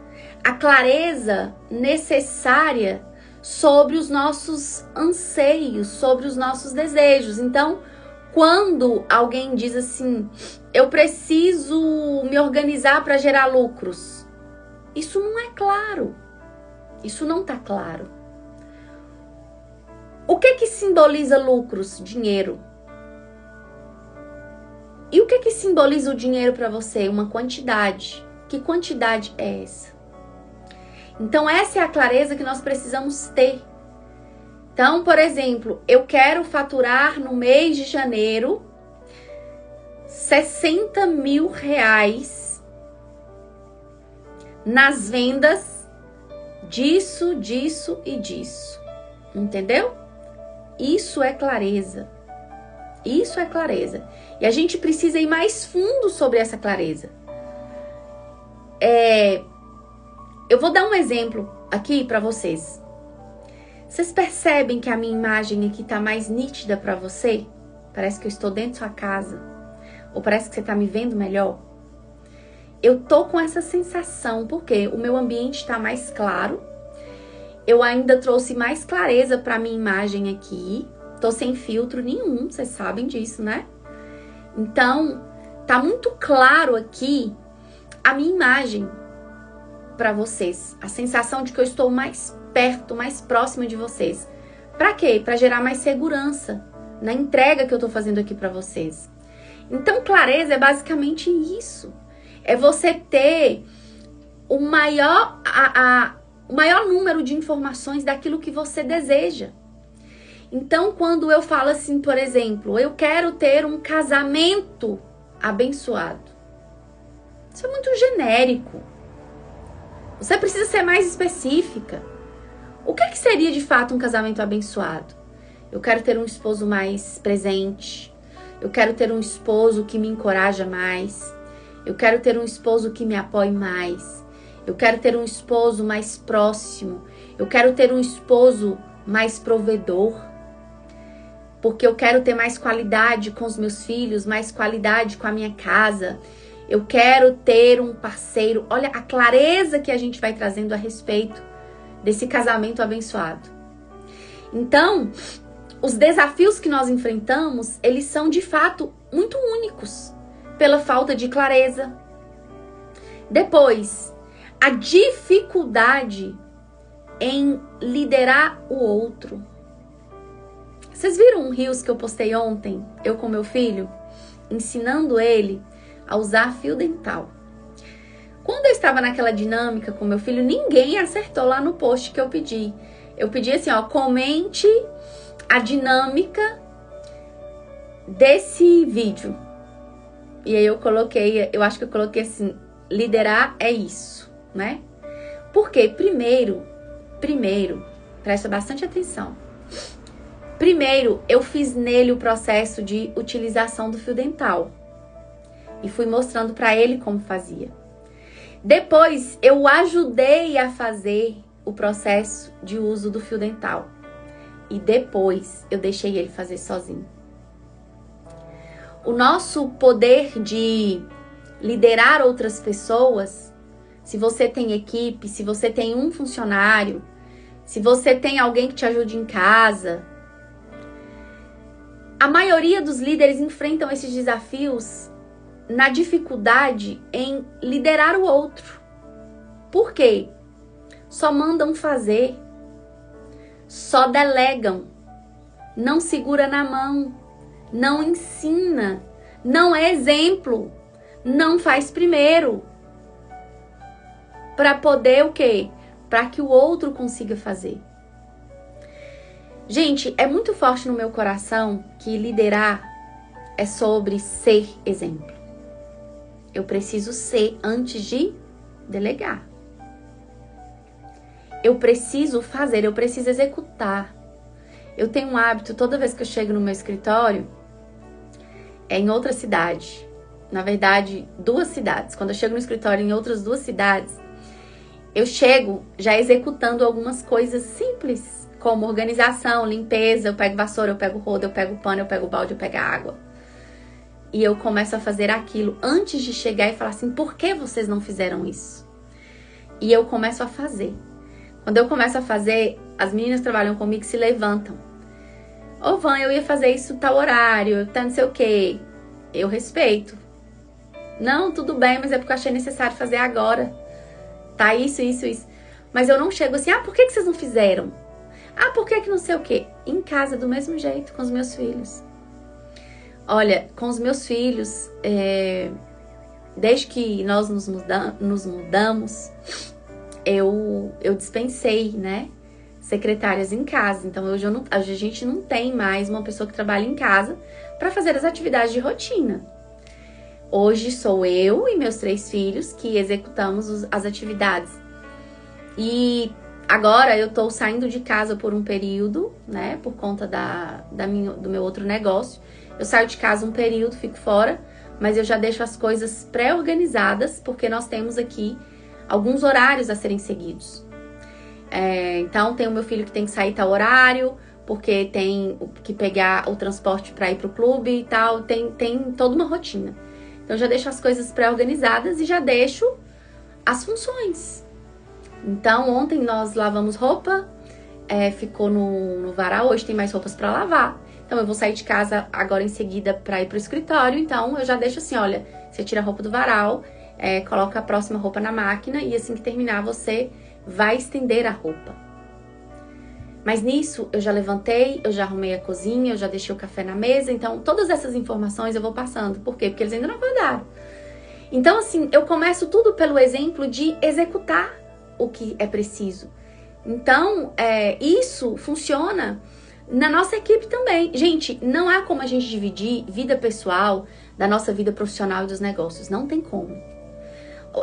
a clareza necessária sobre os nossos anseios, sobre os nossos desejos. Então, quando alguém diz assim, eu preciso me organizar para gerar lucros, isso não é claro. Isso não está claro. O que simboliza lucros? Dinheiro. E o que simboliza o dinheiro para você? Uma quantidade. Que quantidade é essa? Então, essa é a clareza que nós precisamos ter. Então, por exemplo, eu quero faturar no mês de janeiro 60 mil reais nas vendas disso, disso e disso. Entendeu? Isso é clareza. Isso é clareza. E a gente precisa ir mais fundo sobre essa clareza. Eu vou dar um exemplo aqui para vocês. Vocês percebem que a minha imagem aqui tá mais nítida para você? Parece que eu estou dentro da sua casa. Ou parece que você tá me vendo melhor? Eu tô com essa sensação, porque o meu ambiente tá mais claro. Eu ainda trouxe mais clareza para minha imagem aqui. Tô sem filtro nenhum, vocês sabem disso, né? Então, tá muito claro aqui a minha imagem para vocês. A sensação de que eu estou mais perto, mais próxima de vocês. Para quê? Para gerar mais segurança na entrega que eu tô fazendo aqui para vocês. Então, clareza é basicamente isso. É você ter o maior número de informações daquilo que você deseja. Então, quando eu falo assim, por exemplo, eu quero ter um casamento abençoado. Isso é muito genérico. Você precisa ser mais específica. O que seria de fato um casamento abençoado? Eu quero ter um esposo mais presente. Eu quero ter um esposo que me encoraja mais. Eu quero ter um esposo que me apoie mais. Eu quero ter um esposo mais próximo. Eu quero ter um esposo mais provedor. Porque eu quero ter mais qualidade com os meus filhos, mais qualidade com a minha casa. Eu quero ter um parceiro. Olha a clareza que a gente vai trazendo a respeito desse casamento abençoado. Então, os desafios que nós enfrentamos, eles são de fato muito únicos, pela falta de clareza. Depois, a dificuldade em liderar o outro. Vocês viram um reels que eu postei ontem, eu com meu filho, ensinando ele a usar fio dental. Quando eu estava naquela dinâmica com meu filho, ninguém acertou lá no post que eu pedi. Eu pedi assim, ó, comente a dinâmica desse vídeo. E aí eu coloquei, eu acho que eu coloquei assim, liderar é isso, né? Porque primeiro, presta bastante atenção. Primeiro, eu fiz nele o processo de utilização do fio dental. E fui mostrando para ele como fazia. Depois, eu ajudei a fazer o processo de uso do fio dental. E depois, eu deixei ele fazer sozinho. O nosso poder de liderar outras pessoas, se você tem equipe, se você tem um funcionário, se você tem alguém que te ajude em casa, a maioria dos líderes enfrentam esses desafios na dificuldade em liderar o outro. Por quê? Só mandam fazer, só delegam, não segura na mão, não ensina, não é exemplo, não faz primeiro. Para poder o quê? Para que o outro consiga fazer. Gente, é muito forte no meu coração que liderar é sobre ser exemplo. Eu preciso ser antes de delegar. Eu preciso fazer, eu preciso executar. Eu tenho um hábito, toda vez que eu chego no meu escritório, é em outra cidade. Na verdade, 2 cidades. Quando eu chego no escritório em outras 2 cidades, eu chego já executando algumas coisas simples, como organização, limpeza, eu pego vassoura, eu pego rodo, eu pego pano, eu pego balde, eu pego água. E eu começo a fazer aquilo antes de chegar e falar assim, por que vocês não fizeram isso? E eu começo a fazer. Quando eu começo a fazer, as meninas que trabalham comigo se levantam. Ô Van, eu ia fazer isso tal horário, tá não sei o quê. Eu respeito. Não, tudo bem, mas é porque eu achei necessário fazer agora. Tá, isso. Mas eu não chego assim, por que vocês não fizeram? Por que não sei o quê? Em casa, do mesmo jeito, com os meus filhos. Olha, com os meus filhos, desde que nós nos mudamos, eu dispensei, né, secretárias em casa. Então, hoje a gente não tem mais uma pessoa que trabalha em casa para fazer as atividades de rotina. Hoje sou eu e meus 3 filhos que executamos as atividades. E agora eu tô saindo de casa por um período, né, por conta do meu outro negócio. Eu saio de casa um período, fico fora, mas eu já deixo as coisas pré-organizadas, porque nós temos aqui alguns horários a serem seguidos. Então, tem o meu filho que tem que sair tal horário, porque tem que pegar o transporte para ir pro clube e tal, tem toda uma rotina. Então, eu já deixo as coisas pré-organizadas e já deixo as funções. Então, ontem nós lavamos roupa, ficou no varal, hoje tem mais roupas para lavar. Então, eu vou sair de casa agora em seguida para ir pro escritório, então eu já deixo assim, olha, você tira a roupa do varal, coloca a próxima roupa na máquina e assim que terminar você vai estender a roupa. Mas nisso eu já levantei, eu já arrumei a cozinha, eu já deixei o café na mesa, então todas essas informações eu vou passando. Por quê? Porque eles ainda não acordaram. Então assim, eu começo tudo pelo exemplo de executar o que é preciso. Então, isso funciona na nossa equipe também. Gente, não há como a gente dividir vida pessoal da nossa vida profissional e dos negócios. Não tem como.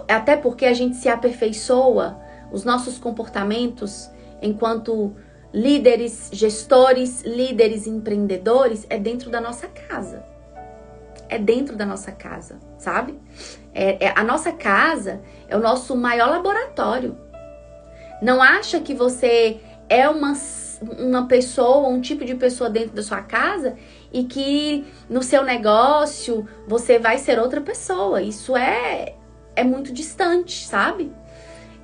Até porque a gente se aperfeiçoa, os nossos comportamentos, enquanto líderes, gestores, líderes, empreendedores, é dentro da nossa casa. É dentro da nossa casa, sabe? A nossa casa é o nosso maior laboratório. Não acha que você é uma pessoa, um tipo de pessoa dentro da sua casa e que no seu negócio você vai ser outra pessoa. Isso é muito distante, sabe?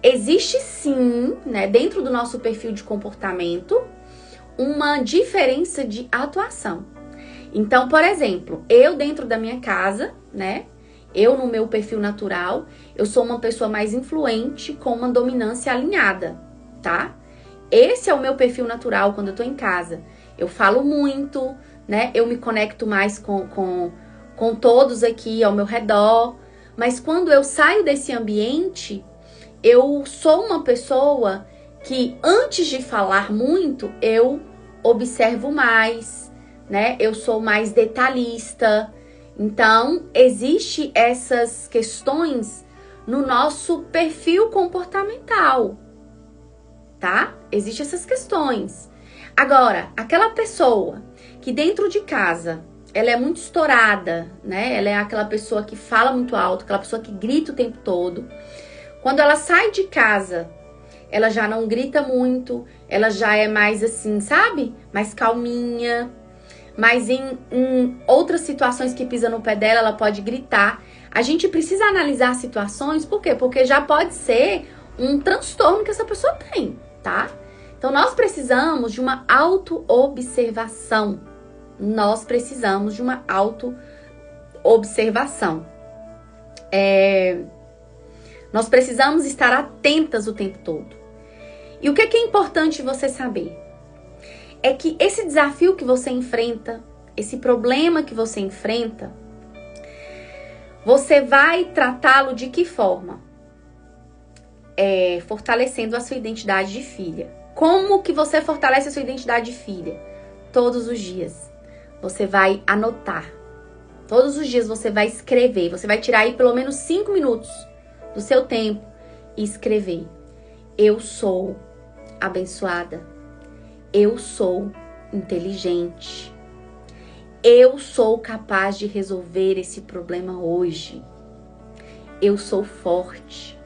Existe sim, né, dentro do nosso perfil de comportamento, uma diferença de atuação. Então, por exemplo, eu dentro da minha casa, né, eu no meu perfil natural, eu sou uma pessoa mais influente com uma dominância alinhada, tá? Esse é o meu perfil natural quando eu tô em casa. Eu falo muito, né, eu me conecto mais com todos aqui ao meu redor, mas quando eu saio desse ambiente, eu sou uma pessoa que antes de falar muito, eu observo mais, né? Eu sou mais detalhista. Então, existe essas questões no nosso perfil comportamental, tá? Existem essas questões. Agora, aquela pessoa que dentro de casa, ela é muito estourada, né? Ela é aquela pessoa que fala muito alto, aquela pessoa que grita o tempo todo. Quando ela sai de casa, ela já não grita muito, ela já é mais assim, sabe? Mais calminha. Mas em outras situações que pisa no pé dela, ela pode gritar. A gente precisa analisar situações, por quê? Porque já pode ser um transtorno que essa pessoa tem, tá? Então, nós precisamos de uma auto-observação. Nós precisamos de uma auto-observação. Nós precisamos estar atentas o tempo todo. E o que é importante você saber? É que esse desafio que você enfrenta, esse problema que você enfrenta, você vai tratá-lo de que forma? Fortalecendo a sua identidade de filha. Como que você fortalece a sua identidade de filha? Todos os dias. Você vai anotar. Todos os dias você vai escrever. Você vai tirar aí pelo menos 5 minutos do seu tempo e escrever. Eu sou abençoada. Eu sou inteligente. Eu sou capaz de resolver esse problema hoje. Eu sou forte.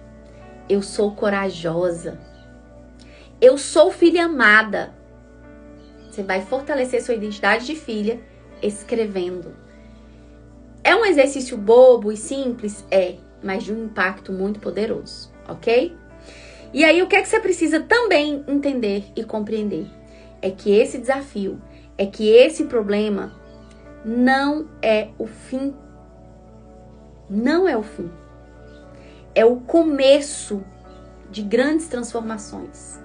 Eu sou corajosa. Eu sou filha amada. Você vai fortalecer sua identidade de filha escrevendo. É um exercício bobo e simples? Mas de um impacto muito poderoso, ok? E aí, o que é que você precisa também entender e compreender? É que esse desafio, é que esse problema não é o fim. Não é o fim. É o começo de grandes transformações.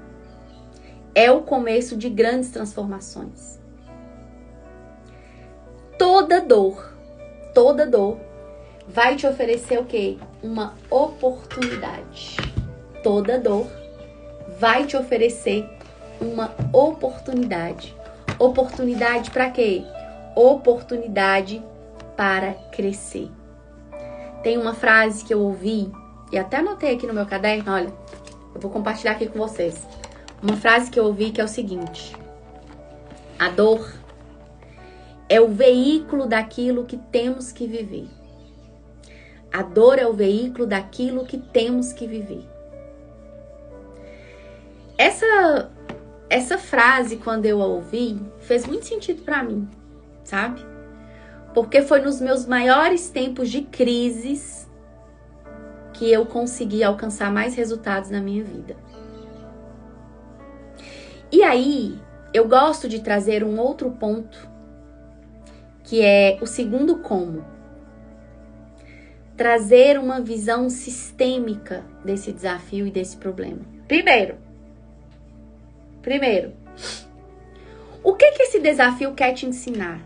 É o começo de grandes transformações. Toda dor vai te oferecer o quê? Uma oportunidade. Toda dor vai te oferecer uma oportunidade. Oportunidade para quê? Oportunidade para crescer. Tem uma frase que eu ouvi e até anotei aqui no meu caderno, olha, eu vou compartilhar aqui com vocês. Uma frase que eu ouvi que é o seguinte: a dor é o veículo daquilo que temos que viver. A dor é o veículo daquilo que temos que viver. Essa frase, quando eu a ouvi, fez muito sentido para mim, sabe? Porque foi nos meus maiores tempos de crises que eu consegui alcançar mais resultados na minha vida. E aí, eu gosto de trazer um outro ponto, que é o segundo como. Trazer uma visão sistêmica desse desafio e desse problema. Primeiro, o que esse desafio quer te ensinar?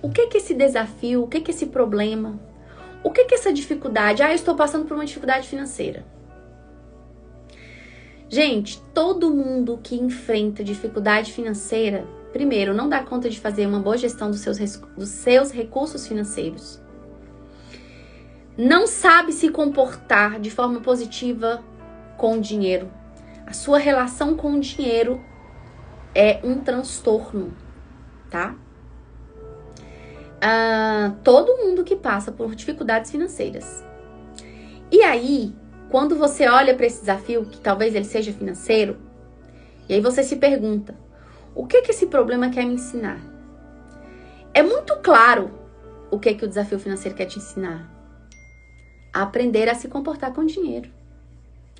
O que esse desafio, o que esse problema, o que essa dificuldade? Eu estou passando por uma dificuldade financeira. Gente, todo mundo que enfrenta dificuldade financeira, primeiro, não dá conta de fazer uma boa gestão dos seus recursos financeiros. Não sabe se comportar de forma positiva com o dinheiro. A sua relação com o dinheiro é um transtorno, tá? Todo mundo que passa por dificuldades financeiras. E aí, quando você olha para esse desafio, que talvez ele seja financeiro, e aí você se pergunta, o que esse problema quer me ensinar? É muito claro o que o desafio financeiro quer te ensinar. A aprender a se comportar com dinheiro.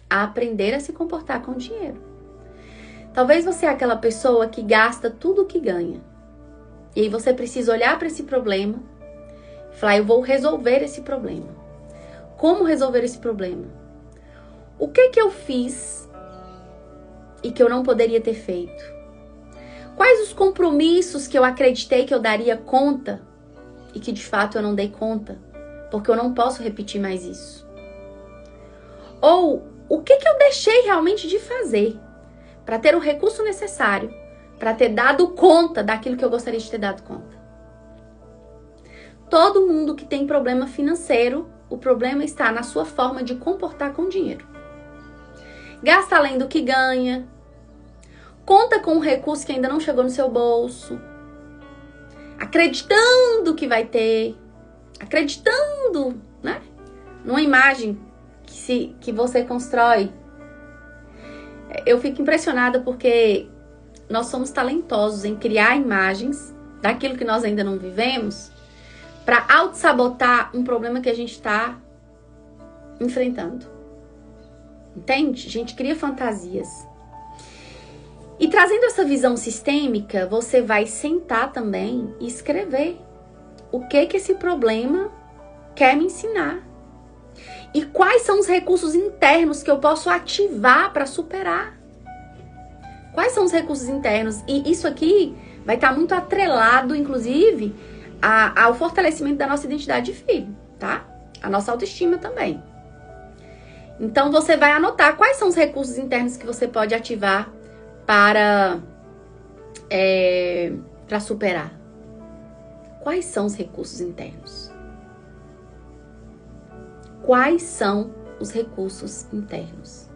A aprender a se comportar com dinheiro. Talvez você é aquela pessoa que gasta tudo o que ganha. E aí você precisa olhar para esse problema e falar, eu vou resolver esse problema. Como resolver esse problema? O que eu fiz e que eu não poderia ter feito? Quais os compromissos que eu acreditei que eu daria conta e que de fato eu não dei conta? Porque eu não posso repetir mais isso. Ou o que eu deixei realmente de fazer para ter o recurso necessário, para ter dado conta daquilo que eu gostaria de ter dado conta? Todo mundo que tem problema financeiro, o problema está na sua forma de comportar com o dinheiro. Gasta além do que ganha, conta com um recurso que ainda não chegou no seu bolso, acreditando que vai ter, acreditando, né, numa imagem que você constrói. Eu fico impressionada porque nós somos talentosos em criar imagens daquilo que nós ainda não vivemos para auto-sabotar um problema que a gente está enfrentando. Entende? A gente cria fantasias. E trazendo essa visão sistêmica, você vai sentar também e escrever o que esse problema quer me ensinar. E quais são os recursos internos que eu posso ativar para superar. Quais são os recursos internos? E isso aqui vai estar muito atrelado, inclusive, ao fortalecimento da nossa identidade de filho, tá? A nossa autoestima também. Então, você vai anotar quais são os recursos internos que você pode ativar para superar. Quais são os recursos internos? Quais são os recursos internos?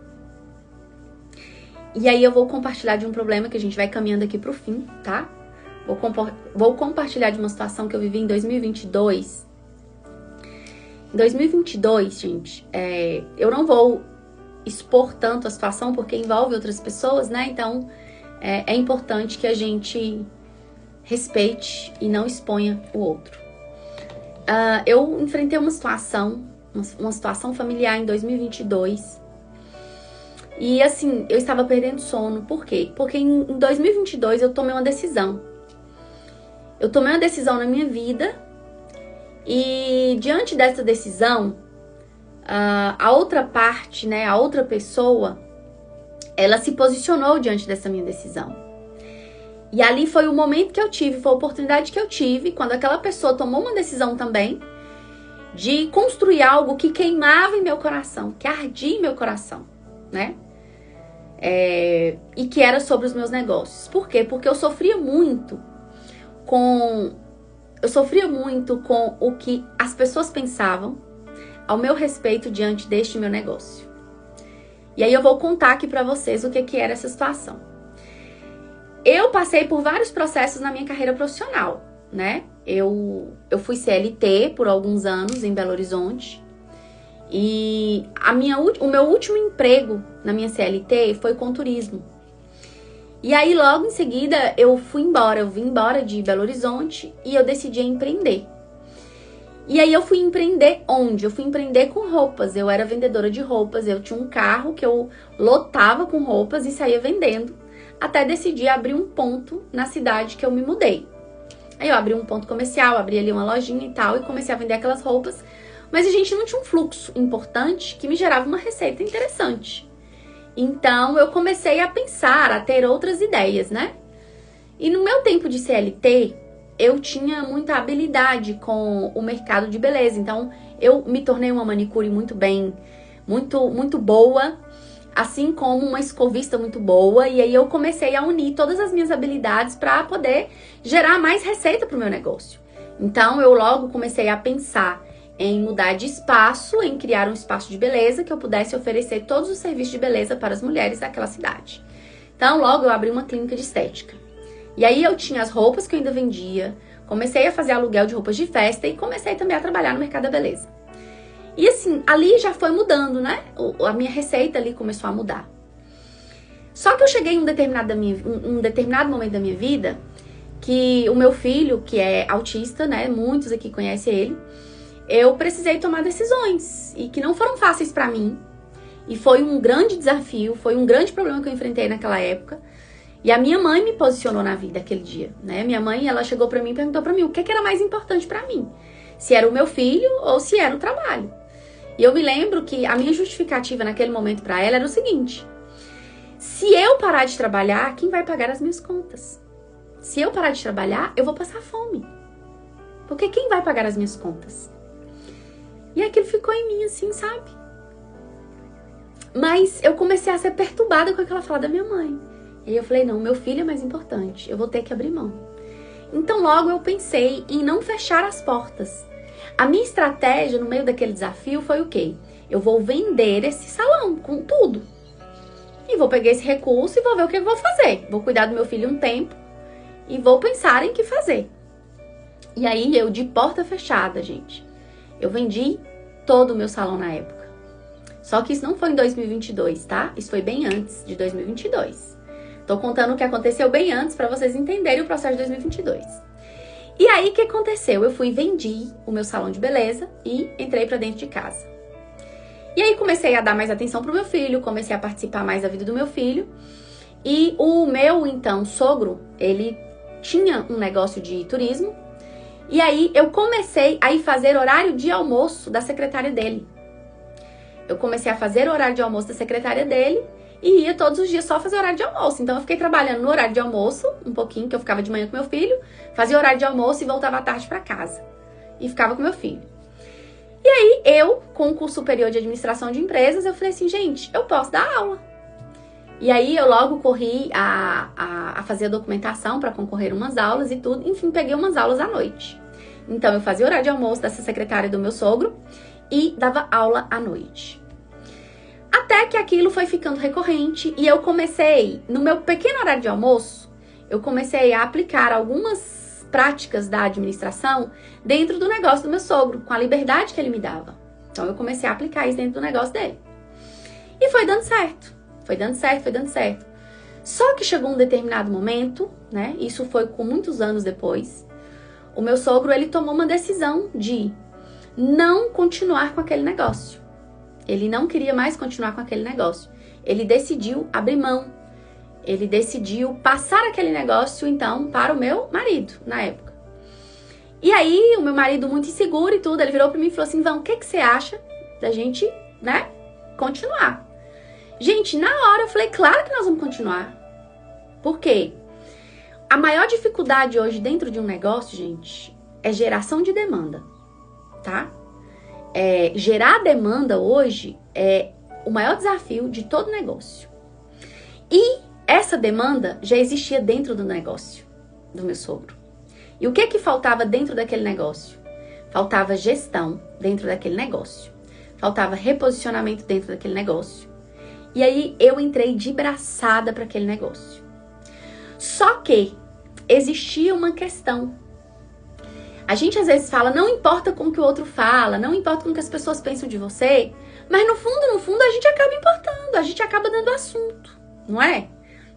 E aí eu vou compartilhar de um problema que a gente vai caminhando aqui pro fim, tá? Vou compartilhar de uma situação que eu vivi em 2022. Em 2022, gente, eu não vou expor tanto a situação porque envolve outras pessoas, né? Então, é importante que a gente respeite e não exponha o outro. Eu enfrentei uma situação familiar em 2022. E assim, eu estava perdendo sono. Por quê? Porque em 2022 eu tomei uma decisão. Eu tomei uma decisão na minha vida. E diante dessa decisão, a outra parte, né, a outra pessoa, ela se posicionou diante dessa minha decisão. E ali foi o momento que eu tive, foi a oportunidade que eu tive, quando aquela pessoa tomou uma decisão também, de construir algo que queimava em meu coração, que ardia em meu coração, né? E que era sobre os meus negócios. Por quê? Porque eu sofria muito com o que as pessoas pensavam ao meu respeito diante deste meu negócio. E aí eu vou contar aqui pra vocês o que era essa situação. Eu passei por vários processos na minha carreira profissional, né? Eu fui CLT por alguns anos em Belo Horizonte. E o meu último emprego na minha CLT foi com turismo. E aí logo em seguida eu vim embora de Belo Horizonte e eu decidi empreender. E aí eu fui empreender onde? Eu fui empreender com roupas. Eu era vendedora de roupas, eu tinha um carro que eu lotava com roupas e saía vendendo, até decidir abrir um ponto na cidade que eu me mudei. Aí eu abri um ponto comercial, abri ali uma lojinha e tal, e comecei a vender aquelas roupas, mas a gente não tinha um fluxo importante que me gerava uma receita interessante. Então eu comecei a pensar, a ter outras ideias, né? E no meu tempo de CLT, eu tinha muita habilidade com o mercado de beleza. Então, eu me tornei uma manicure muito boa, assim como uma escovista muito boa. E aí eu comecei a unir todas as minhas habilidades para poder gerar mais receita para o meu negócio. Então, eu logo comecei a pensar em mudar de espaço, em criar um espaço de beleza que eu pudesse oferecer todos os serviços de beleza para as mulheres daquela cidade. Então, logo eu abri uma clínica de estética. E aí eu tinha as roupas que eu ainda vendia, comecei a fazer aluguel de roupas de festa e comecei também a trabalhar no mercado da beleza. E assim, ali já foi mudando, né? A minha receita ali começou a mudar. Só que eu cheguei em um determinado momento da minha vida que o meu filho, que é autista, né? Muitos aqui conhecem ele. Eu precisei tomar decisões e que não foram fáceis pra mim. E foi um grande desafio, foi um grande problema que eu enfrentei naquela época. E a minha mãe me posicionou na vida aquele dia, né? Minha mãe, ela chegou pra mim e perguntou pra mim o que era mais importante pra mim. Se era o meu filho ou se era o trabalho. E eu me lembro que a minha justificativa naquele momento pra ela era o seguinte: se eu parar de trabalhar, quem vai pagar as minhas contas? Se eu parar de trabalhar, eu vou passar fome. Porque quem vai pagar as minhas contas? E aquilo ficou em mim assim, sabe? Mas eu comecei a ser perturbada com aquela fala da minha mãe. E aí eu falei, não, meu filho é mais importante, eu vou ter que abrir mão. Então logo eu pensei em não fechar as portas. A minha estratégia no meio daquele desafio foi o quê? Eu vou vender esse salão com tudo. E vou pegar esse recurso e vou ver o que eu vou fazer. Vou cuidar do meu filho um tempo e vou pensar em o que fazer. E aí eu, de porta fechada, gente, eu vendi todo o meu salão na época. Só que isso não foi em 2022, tá? Isso foi bem antes de 2022. Tô contando o que aconteceu bem antes para vocês entenderem o processo de 2022. E aí, o que aconteceu? Eu fui e vendi o meu salão de beleza e entrei pra dentro de casa. E aí, comecei a dar mais atenção pro meu filho, comecei a participar mais da vida do meu filho. E o meu, então, sogro, ele tinha um negócio de turismo. E aí, eu comecei a ir fazer horário de almoço da secretária dele. Eu comecei a fazer o horário de almoço da secretária dele e ia todos os dias só fazer horário de almoço. Então eu fiquei trabalhando no horário de almoço, um pouquinho, que eu ficava de manhã com meu filho, fazia horário de almoço e voltava à tarde pra casa. E ficava com meu filho. E aí eu, com o curso superior de administração de empresas, eu falei assim, gente, eu posso dar aula. E aí eu logo corri a fazer a documentação para concorrer umas aulas e tudo. Enfim, peguei umas aulas à noite. Então eu fazia horário de almoço dessa secretária do meu sogro e dava aula à noite. Até que aquilo foi ficando recorrente e eu comecei, no meu pequeno horário de almoço, eu comecei a aplicar algumas práticas da administração dentro do negócio do meu sogro, com a liberdade que ele me dava. Então eu comecei a aplicar isso dentro do negócio dele. E foi dando certo, foi dando certo, foi dando certo. Só que chegou um determinado momento, né, isso foi com muitos anos depois, o meu sogro, ele tomou uma decisão de não continuar com aquele negócio. Ele não queria mais continuar com aquele negócio. Ele decidiu abrir mão. Ele decidiu passar aquele negócio, então, para o meu marido, na época. E aí, o meu marido, muito inseguro e tudo, ele virou para mim e falou assim, Vão, o que você acha da gente, né, continuar? Gente, na hora eu falei, claro que nós vamos continuar. Por quê? A maior dificuldade hoje dentro de um negócio, gente, é geração de demanda, tá? Gerar demanda hoje é o maior desafio de todo negócio. E essa demanda já existia dentro do negócio do meu sogro. E o que faltava dentro daquele negócio? Faltava gestão dentro daquele negócio. Faltava reposicionamento dentro daquele negócio. E aí eu entrei de braçada para aquele negócio. Só que existia uma questão. A gente às vezes fala, não importa com o que o outro fala, não importa com o que as pessoas pensam de você, mas no fundo, a gente acaba importando, a gente acaba dando assunto, não é?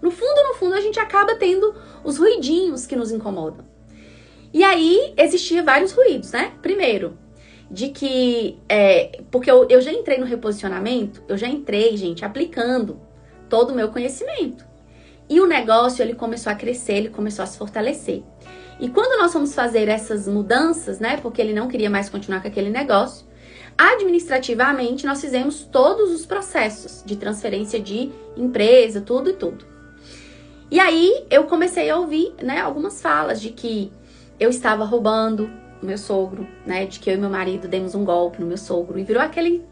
No fundo, a gente acaba tendo os ruidinhos que nos incomodam. E aí, existia vários ruídos, né? Primeiro, de que, porque eu já entrei no reposicionamento, eu já entrei, gente, aplicando todo o meu conhecimento. E o negócio, ele começou a crescer, ele começou a se fortalecer. E quando nós fomos fazer essas mudanças, né, porque ele não queria mais continuar com aquele negócio, administrativamente nós fizemos todos os processos de transferência de empresa, tudo e tudo. E aí eu comecei a ouvir, né, algumas falas de que eu estava roubando o meu sogro, né, de que eu e meu marido demos um golpe no meu sogro e virou aquele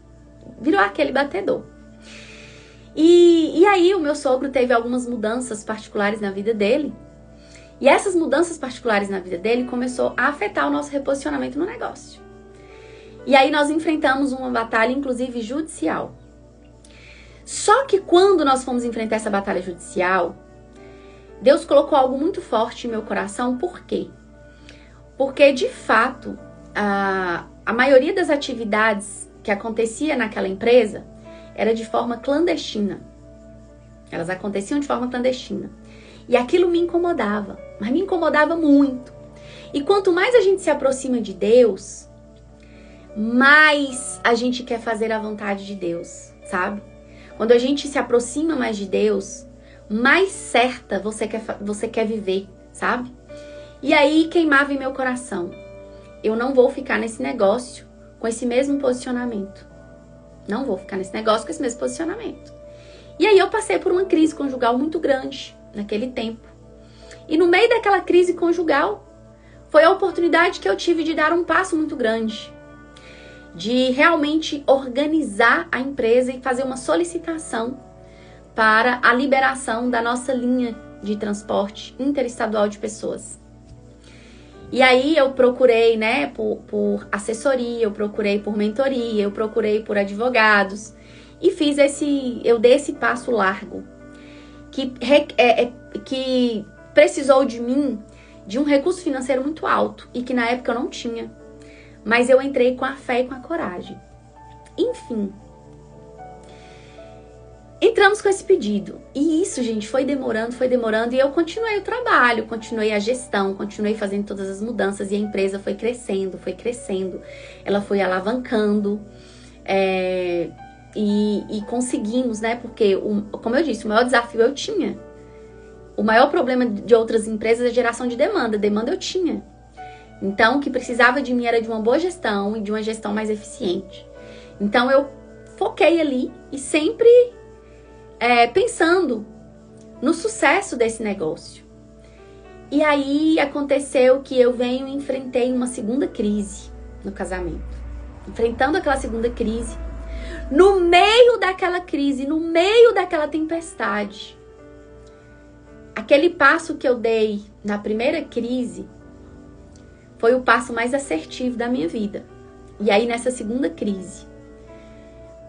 batedor. E aí o meu sogro teve algumas mudanças particulares na vida dele. E essas mudanças particulares na vida dele começou a afetar o nosso reposicionamento no negócio. E aí nós enfrentamos uma batalha, inclusive judicial. Só que quando nós fomos enfrentar essa batalha judicial, Deus colocou algo muito forte em meu coração. Por quê? Porque, de fato, a maioria das atividades que acontecia naquela empresa era de forma clandestina. Elas aconteciam de forma clandestina. E aquilo me incomodava, mas me incomodava muito. E quanto mais a gente se aproxima de Deus, mais a gente quer fazer a vontade de Deus, sabe? Quando a gente se aproxima mais de Deus, mais certa você quer viver, sabe? E aí queimava em meu coração. Eu não vou ficar nesse negócio com esse mesmo posicionamento. Não vou ficar nesse negócio com esse mesmo posicionamento. E aí eu passei por uma crise conjugal muito grande naquele tempo. E no meio daquela crise conjugal, foi a oportunidade que eu tive de dar um passo muito grande. De realmente organizar a empresa e fazer uma solicitação para a liberação da nossa linha de transporte interestadual de pessoas. E aí eu procurei, né, por assessoria, eu procurei por mentoria, eu procurei por advogados e eu dei esse passo largo que precisou de mim de um recurso financeiro muito alto e que na época eu não tinha. Mas eu entrei com a fé e com a coragem. Enfim, entramos com esse pedido. E isso, gente, foi demorando. E eu continuei o trabalho, continuei a gestão, continuei fazendo todas as mudanças. E a empresa foi crescendo. Ela foi alavancando. E conseguimos, né? Porque, como eu disse, o maior desafio eu tinha. O maior problema de outras empresas é a geração de demanda. Demanda eu tinha. Então, o que precisava de mim era de uma boa gestão e de uma gestão mais eficiente. Então, eu foquei ali e sempre pensando no sucesso desse negócio. E aí, aconteceu que eu enfrentei uma segunda crise no casamento. Enfrentando aquela segunda crise. No meio daquela crise, no meio daquela tempestade. Aquele passo que eu dei na primeira crise foi o passo mais assertivo da minha vida. E aí, nessa segunda crise,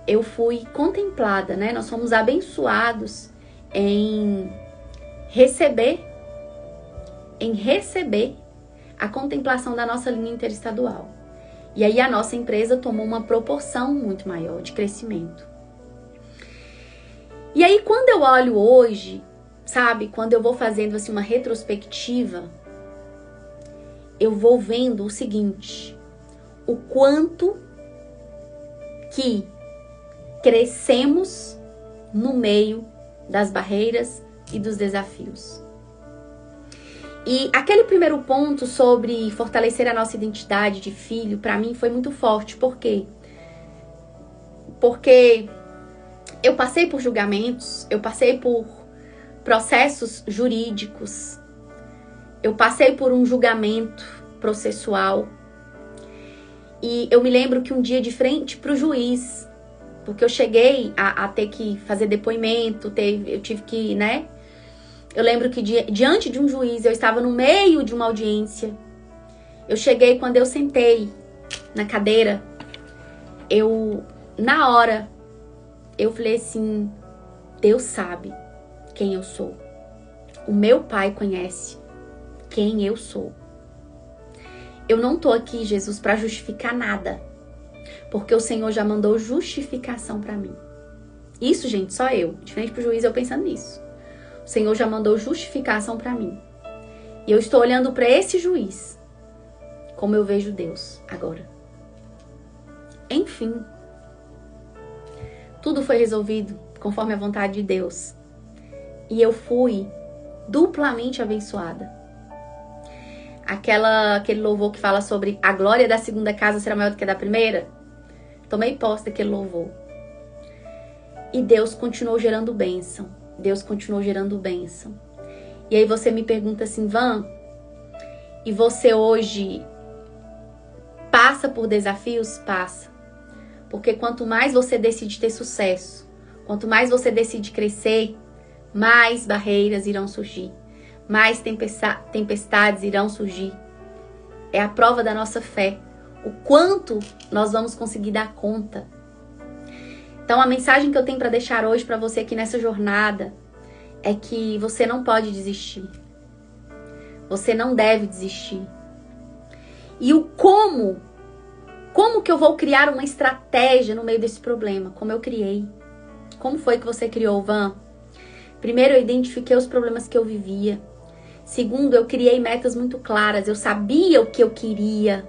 eu fui contemplada, né? Nós fomos abençoados em receber a contemplação da nossa linha interestadual. E aí, a nossa empresa tomou uma proporção muito maior de crescimento. E aí, quando eu olho hoje, sabe? Quando eu vou fazendo assim uma retrospectiva, eu vou vendo o seguinte, o quanto que crescemos no meio das barreiras e dos desafios. E aquele primeiro ponto sobre fortalecer a nossa identidade de filho, para mim foi muito forte. Por quê? Porque eu passei por julgamentos, eu passei por processos jurídicos, eu passei por um julgamento processual. E eu me lembro que um dia de frente para o juiz, porque eu cheguei a ter que fazer depoimento, eu tive que, né? Eu lembro que diante de um juiz, eu estava no meio de uma audiência. Eu cheguei, quando eu sentei na cadeira, na hora, eu falei assim, Deus sabe quem eu sou. O meu Pai conhece quem eu sou. Eu não tô aqui, Jesus, para justificar nada, porque o Senhor já mandou justificação para mim. Isso, gente, só eu. Diferente pro juiz, eu pensando nisso. O Senhor já mandou justificação para mim. E eu estou olhando para esse juiz como eu vejo Deus agora. Enfim, tudo foi resolvido conforme a vontade de Deus. E eu fui duplamente abençoada. Aquele louvor que fala sobre a glória da segunda casa será maior do que a da primeira. Tomei posse daquele louvor. E Deus continuou gerando bênção. Deus continuou gerando bênção. E aí você me pergunta assim, Van, e você hoje passa por desafios? Passa. Porque quanto mais você decide ter sucesso, quanto mais você decide crescer, mais barreiras irão surgir. Mais tempestades irão surgir. É a prova da nossa fé. o quanto nós vamos conseguir dar conta. Então, a mensagem que eu tenho para deixar hoje para você aqui nessa jornada é que você não pode desistir. Você não deve desistir. E o como que eu vou criar uma estratégia no meio desse problema? Como eu criei? Como foi que você criou, Van? Primeiro, eu identifiquei os problemas que eu vivia. Segundo, eu criei metas muito claras. Eu sabia o que eu queria.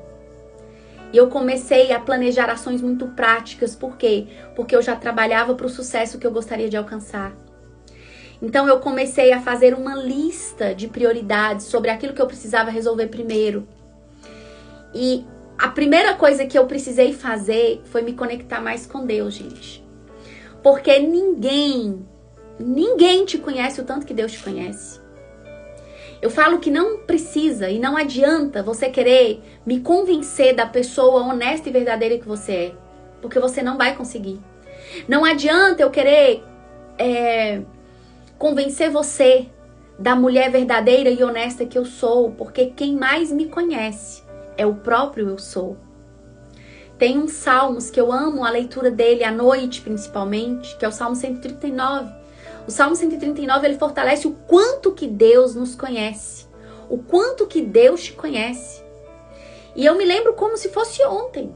E eu comecei a planejar ações muito práticas. Por quê? Porque eu já trabalhava para o sucesso que eu gostaria de alcançar. Então, eu comecei a fazer uma lista de prioridades sobre aquilo que eu precisava resolver primeiro. E a primeira coisa que eu precisei fazer foi me conectar mais com Deus, gente. Porque ninguém te conhece o tanto que Deus te conhece. Eu falo que não precisa e não adianta você querer me convencer da pessoa honesta e verdadeira que você é. Porque você não vai conseguir. Não adianta eu querer convencer você da mulher verdadeira e honesta que eu sou. Porque quem mais me conhece é o próprio eu sou. Tem uns salmos que eu amo a leitura dele à noite, principalmente, que é o Salmo 139. O Salmo 139, ele fortalece o quanto que Deus nos conhece. O quanto que Deus te conhece. E eu me lembro como se fosse ontem.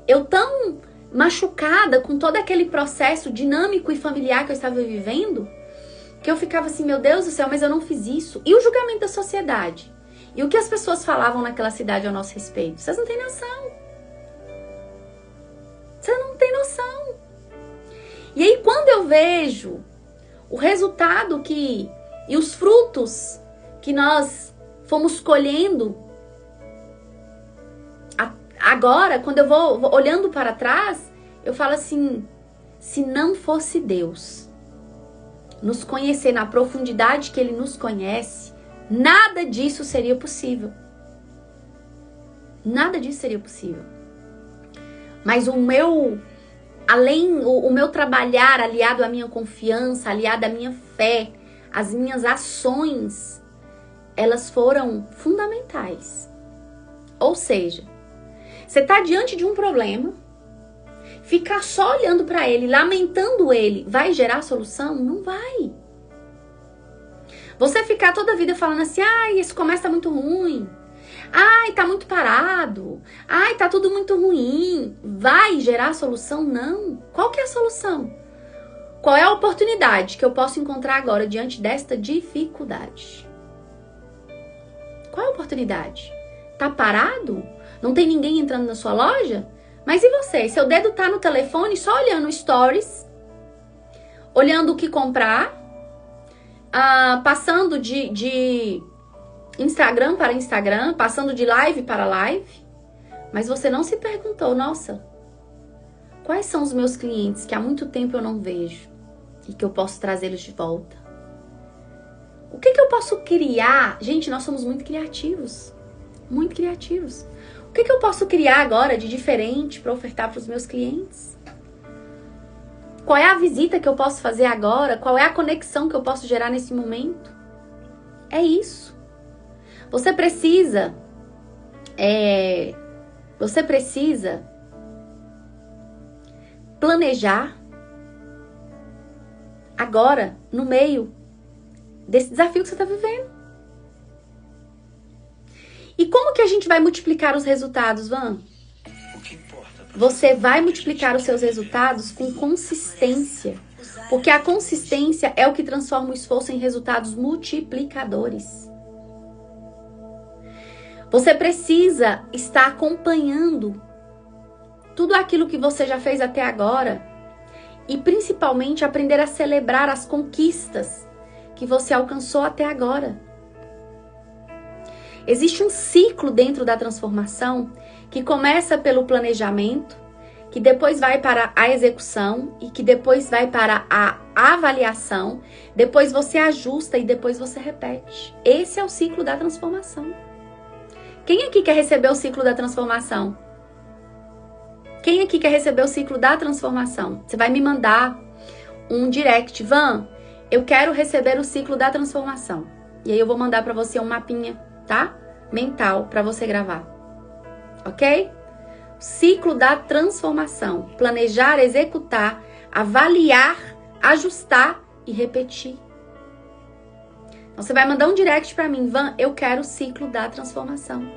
Eu tão machucada com todo aquele processo dinâmico e familiar que eu estava vivendo, que eu ficava assim, meu Deus do céu, mas eu não fiz isso. E o julgamento da sociedade? E o que as pessoas falavam naquela cidade ao nosso respeito? Vocês não têm noção. Vocês não têm noção. E aí, quando eu vejo o resultado e os frutos que nós fomos colhendo, agora, quando eu vou olhando para trás, eu falo assim, se não fosse Deus nos conhecer na profundidade que Ele nos conhece, nada disso seria possível. Nada disso seria possível. Mas o meu trabalhar aliado à minha confiança, aliado à minha fé, as minhas ações, elas foram fundamentais. Ou seja, você está diante de um problema, ficar só olhando para ele, lamentando ele, vai gerar solução? Não vai. Você ficar toda a vida falando assim, ai, esse comércio tá muito ruim. Ai, tá muito parado. Ai, tá tudo muito ruim. Vai gerar solução? Não. Qual que é a solução? Qual é a oportunidade que eu posso encontrar agora diante desta dificuldade? Qual é a oportunidade? Tá parado? Não tem ninguém entrando na sua loja? Mas e você? Seu dedo tá no telefone só olhando stories, olhando o que comprar, passando de Instagram para Instagram, passando de live para live, mas você não se perguntou, nossa, quais são os meus clientes que há muito tempo eu não vejo e que eu posso trazê-los de volta? O que eu posso criar? Gente, nós somos muito criativos, muito criativos. O que eu posso criar agora de diferente para ofertar para os meus clientes? Qual é a visita que eu posso fazer agora? Qual é a conexão que eu posso gerar nesse momento? É isso. Você precisa planejar agora, no meio desse desafio que você está vivendo. E como que a gente vai multiplicar os resultados, Van? Você vai multiplicar os seus resultados com consistência. Porque a consistência é o que transforma o esforço em resultados multiplicadores. Você precisa estar acompanhando tudo aquilo que você já fez até agora e principalmente aprender a celebrar as conquistas que você alcançou até agora. Existe um ciclo dentro da transformação que começa pelo planejamento, que depois vai para a execução e que depois vai para a avaliação, depois você ajusta e depois você repete. Esse é o ciclo da transformação. Quem aqui quer receber o ciclo da transformação? Quem aqui quer receber o ciclo da transformação? Você vai me mandar um direct. Van, eu quero receber o ciclo da transformação. E aí eu vou mandar para você um mapinha, tá? Mental, para você gravar. Ok? Ciclo da transformação. Planejar, executar, avaliar, ajustar e repetir. Então, você vai mandar um direct pra mim, Van, eu quero o ciclo da transformação.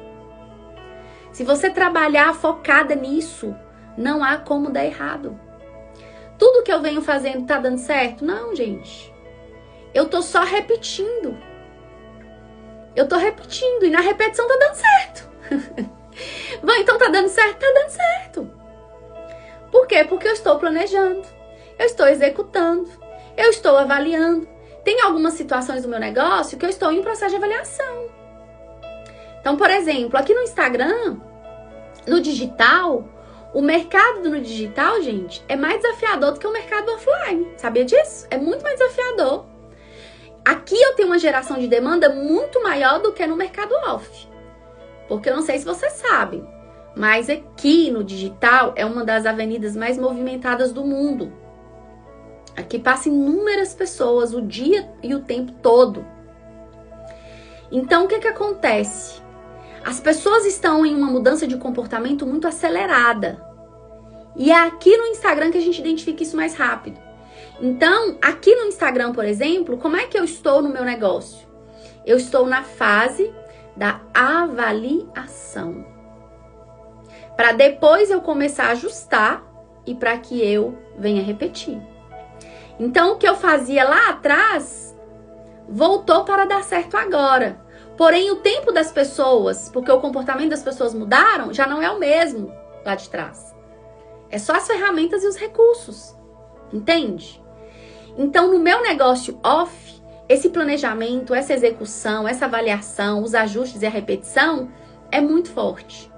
Se você trabalhar focada nisso, não há como dar errado. Tudo que eu venho fazendo tá dando certo? Não, gente. Eu tô só repetindo. Eu tô repetindo e na repetição tá dando certo. Van, então tá dando certo? Tá dando certo. Por quê? Porque eu estou planejando. Eu estou executando. Eu estou avaliando. Tem algumas situações do meu negócio que eu estou em processo de avaliação. Então, por exemplo, aqui no Instagram, no digital, o mercado no digital, gente, é mais desafiador do que o mercado offline. Sabia disso? É muito mais desafiador. Aqui eu tenho uma geração de demanda muito maior do que no mercado off. Porque eu não sei se vocês sabem, mas aqui no digital é uma das avenidas mais movimentadas do mundo. Aqui passam inúmeras pessoas o dia e o tempo todo. Então, o que acontece? As pessoas estão em uma mudança de comportamento muito acelerada. E é aqui no Instagram que a gente identifica isso mais rápido. Então, aqui no Instagram, por exemplo, como é que eu estou no meu negócio? Eu estou na fase da avaliação. Para depois eu começar a ajustar e para que eu venha repetir. Então, o que eu fazia lá atrás voltou para dar certo agora. Porém, o tempo das pessoas, porque o comportamento das pessoas mudaram, já não é o mesmo lá de trás. É só as ferramentas e os recursos. Entende? Então, no meu negócio off, esse planejamento, essa execução, essa avaliação, os ajustes e a repetição é muito forte.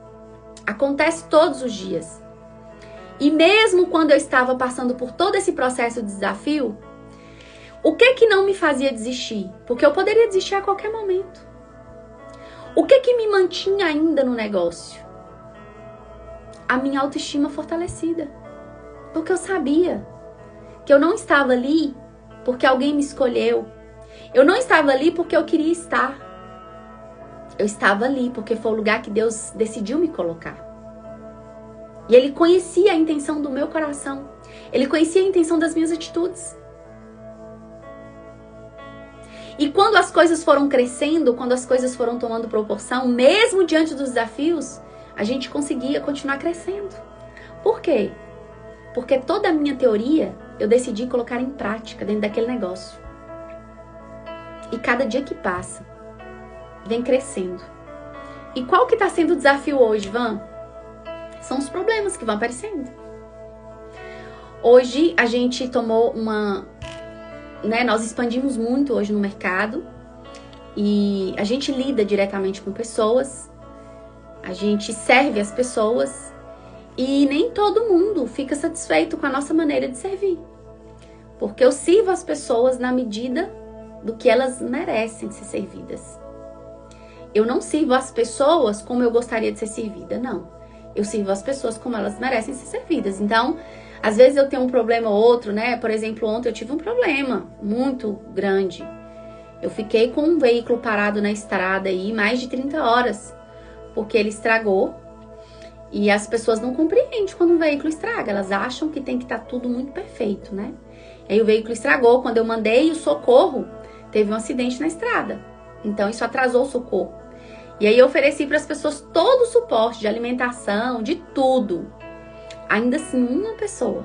Acontece todos os dias. E mesmo quando eu estava passando por todo esse processo de desafio, o que não me fazia desistir? Porque eu poderia desistir a qualquer momento. O que me mantinha ainda no negócio? A minha autoestima fortalecida. Porque eu sabia que eu não estava ali porque alguém me escolheu. Eu não estava ali porque eu queria estar. Eu estava ali porque foi o lugar que Deus decidiu me colocar. E Ele conhecia a intenção do meu coração. Ele conhecia a intenção das minhas atitudes. E quando as coisas foram crescendo, quando as coisas foram tomando proporção, mesmo diante dos desafios, a gente conseguia continuar crescendo. Por quê? Porque toda a minha teoria eu decidi colocar em prática dentro daquele negócio. E cada dia que passa, vem crescendo. E qual que está sendo o desafio hoje, Van? São os problemas que vão aparecendo. Hoje a gente tomou nós expandimos muito hoje no mercado. E a gente lida diretamente com pessoas. A gente serve as pessoas. E nem todo mundo fica satisfeito com a nossa maneira de servir. Porque eu sirvo as pessoas na medida do que elas merecem ser servidas. Eu não sirvo as pessoas como eu gostaria de ser servida, não. Eu sirvo as pessoas como elas merecem ser servidas. Então, às vezes eu tenho um problema ou outro, né? Por exemplo, ontem eu tive um problema muito grande. Eu fiquei com um veículo parado na estrada aí mais de 30 horas. Porque ele estragou. E as pessoas não compreendem quando um veículo estraga. Elas acham que tem que estar tudo muito perfeito, né? E aí o veículo estragou. Quando eu mandei o socorro, teve um acidente na estrada. Então isso atrasou o socorro. E aí eu ofereci para as pessoas todo o suporte de alimentação, de tudo. Ainda assim, uma pessoa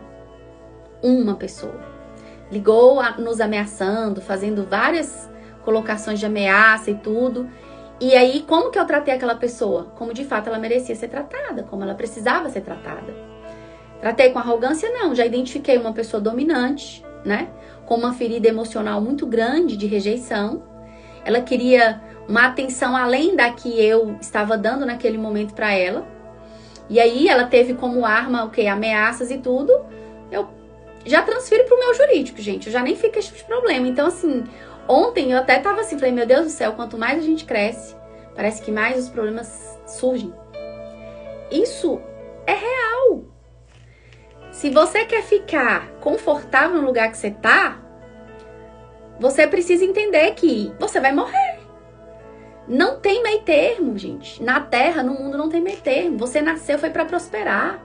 ligou nos ameaçando, fazendo várias colocações de ameaça e tudo. E aí, como que eu tratei aquela pessoa? Como de fato ela merecia ser tratada, como ela precisava ser tratada. Tratei com arrogância? Não, já identifiquei uma pessoa dominante, né? Com uma ferida emocional muito grande de rejeição. Ela queria uma atenção além da que eu estava dando naquele momento para ela. E aí ela teve como arma, ameaças e tudo. Eu já transfiro pro meu jurídico, gente. Eu já nem fico com esse tipo de problema. Então, assim, ontem eu até tava assim, falei, meu Deus do céu, quanto mais a gente cresce, parece que mais os problemas surgem. Isso é real. Se você quer ficar confortável no lugar que você tá, você precisa entender que você vai morrer. Não tem meio termo, gente. Na Terra, no mundo, não tem meio termo. Você nasceu foi para prosperar.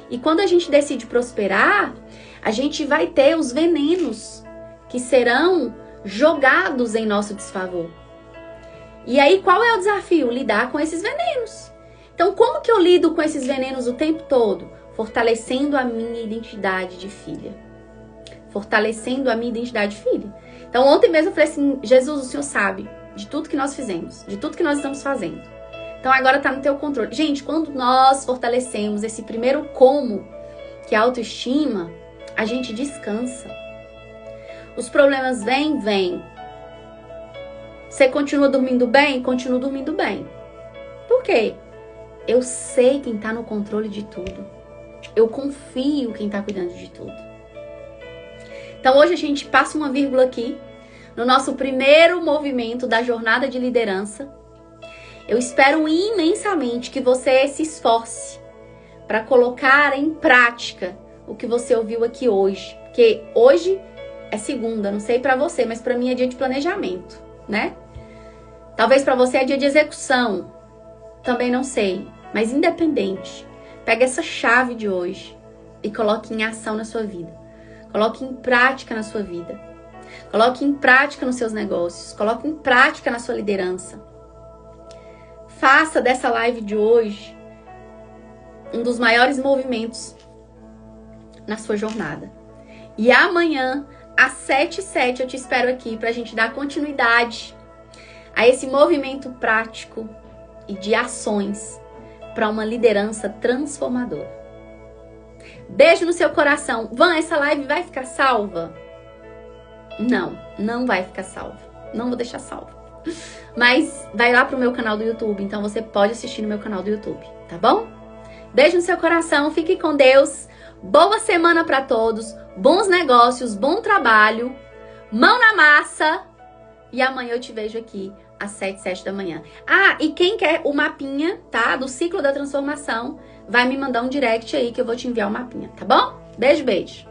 E quando a gente decide prosperar, a gente vai ter os venenos que serão jogados em nosso desfavor. E aí, qual é o desafio? Lidar com esses venenos. Então, como que eu lido com esses venenos o tempo todo? Fortalecendo a minha identidade de filha. Fortalecendo a minha identidade de filha. Então, ontem mesmo eu falei assim, Jesus, o Senhor sabe de tudo que nós fizemos, de tudo que nós estamos fazendo. Então, agora tá no teu controle. Gente, quando nós fortalecemos esse primeiro como, que é a autoestima, a gente descansa. Os problemas vêm. Você continua dormindo bem? Continua dormindo bem. Por quê? Eu sei quem tá no controle de tudo. Eu confio quem tá cuidando de tudo. Então hoje a gente passa uma vírgula aqui, no nosso primeiro movimento da jornada de liderança. Eu espero imensamente que você se esforce para colocar em prática o que você ouviu aqui hoje. Porque hoje é segunda, não sei pra você, mas pra mim é dia de planejamento, né? Talvez pra você é dia de execução, também não sei. Mas independente, pega essa chave de hoje e coloque em ação na sua vida. Coloque em prática na sua vida. Coloque em prática nos seus negócios. Coloque em prática na sua liderança. Faça dessa live de hoje um dos maiores movimentos na sua jornada. E amanhã, às 7h07, eu te espero aqui para a gente dar continuidade a esse movimento prático e de ações para uma liderança transformadora. Beijo no seu coração. Van, essa live vai ficar salva? Não vai ficar salva. Não vou deixar salva. Mas vai lá pro meu canal do YouTube, então você pode assistir no meu canal do YouTube, tá bom? Beijo no seu coração, fique com Deus. Boa semana para todos, bons negócios, bom trabalho, mão na massa. E amanhã eu te vejo aqui às 7h07 da manhã. Ah, e quem quer o mapinha, tá? Do ciclo da transformação, vai me mandar um direct aí que eu vou te enviar o mapinha, tá bom? Beijo, beijo.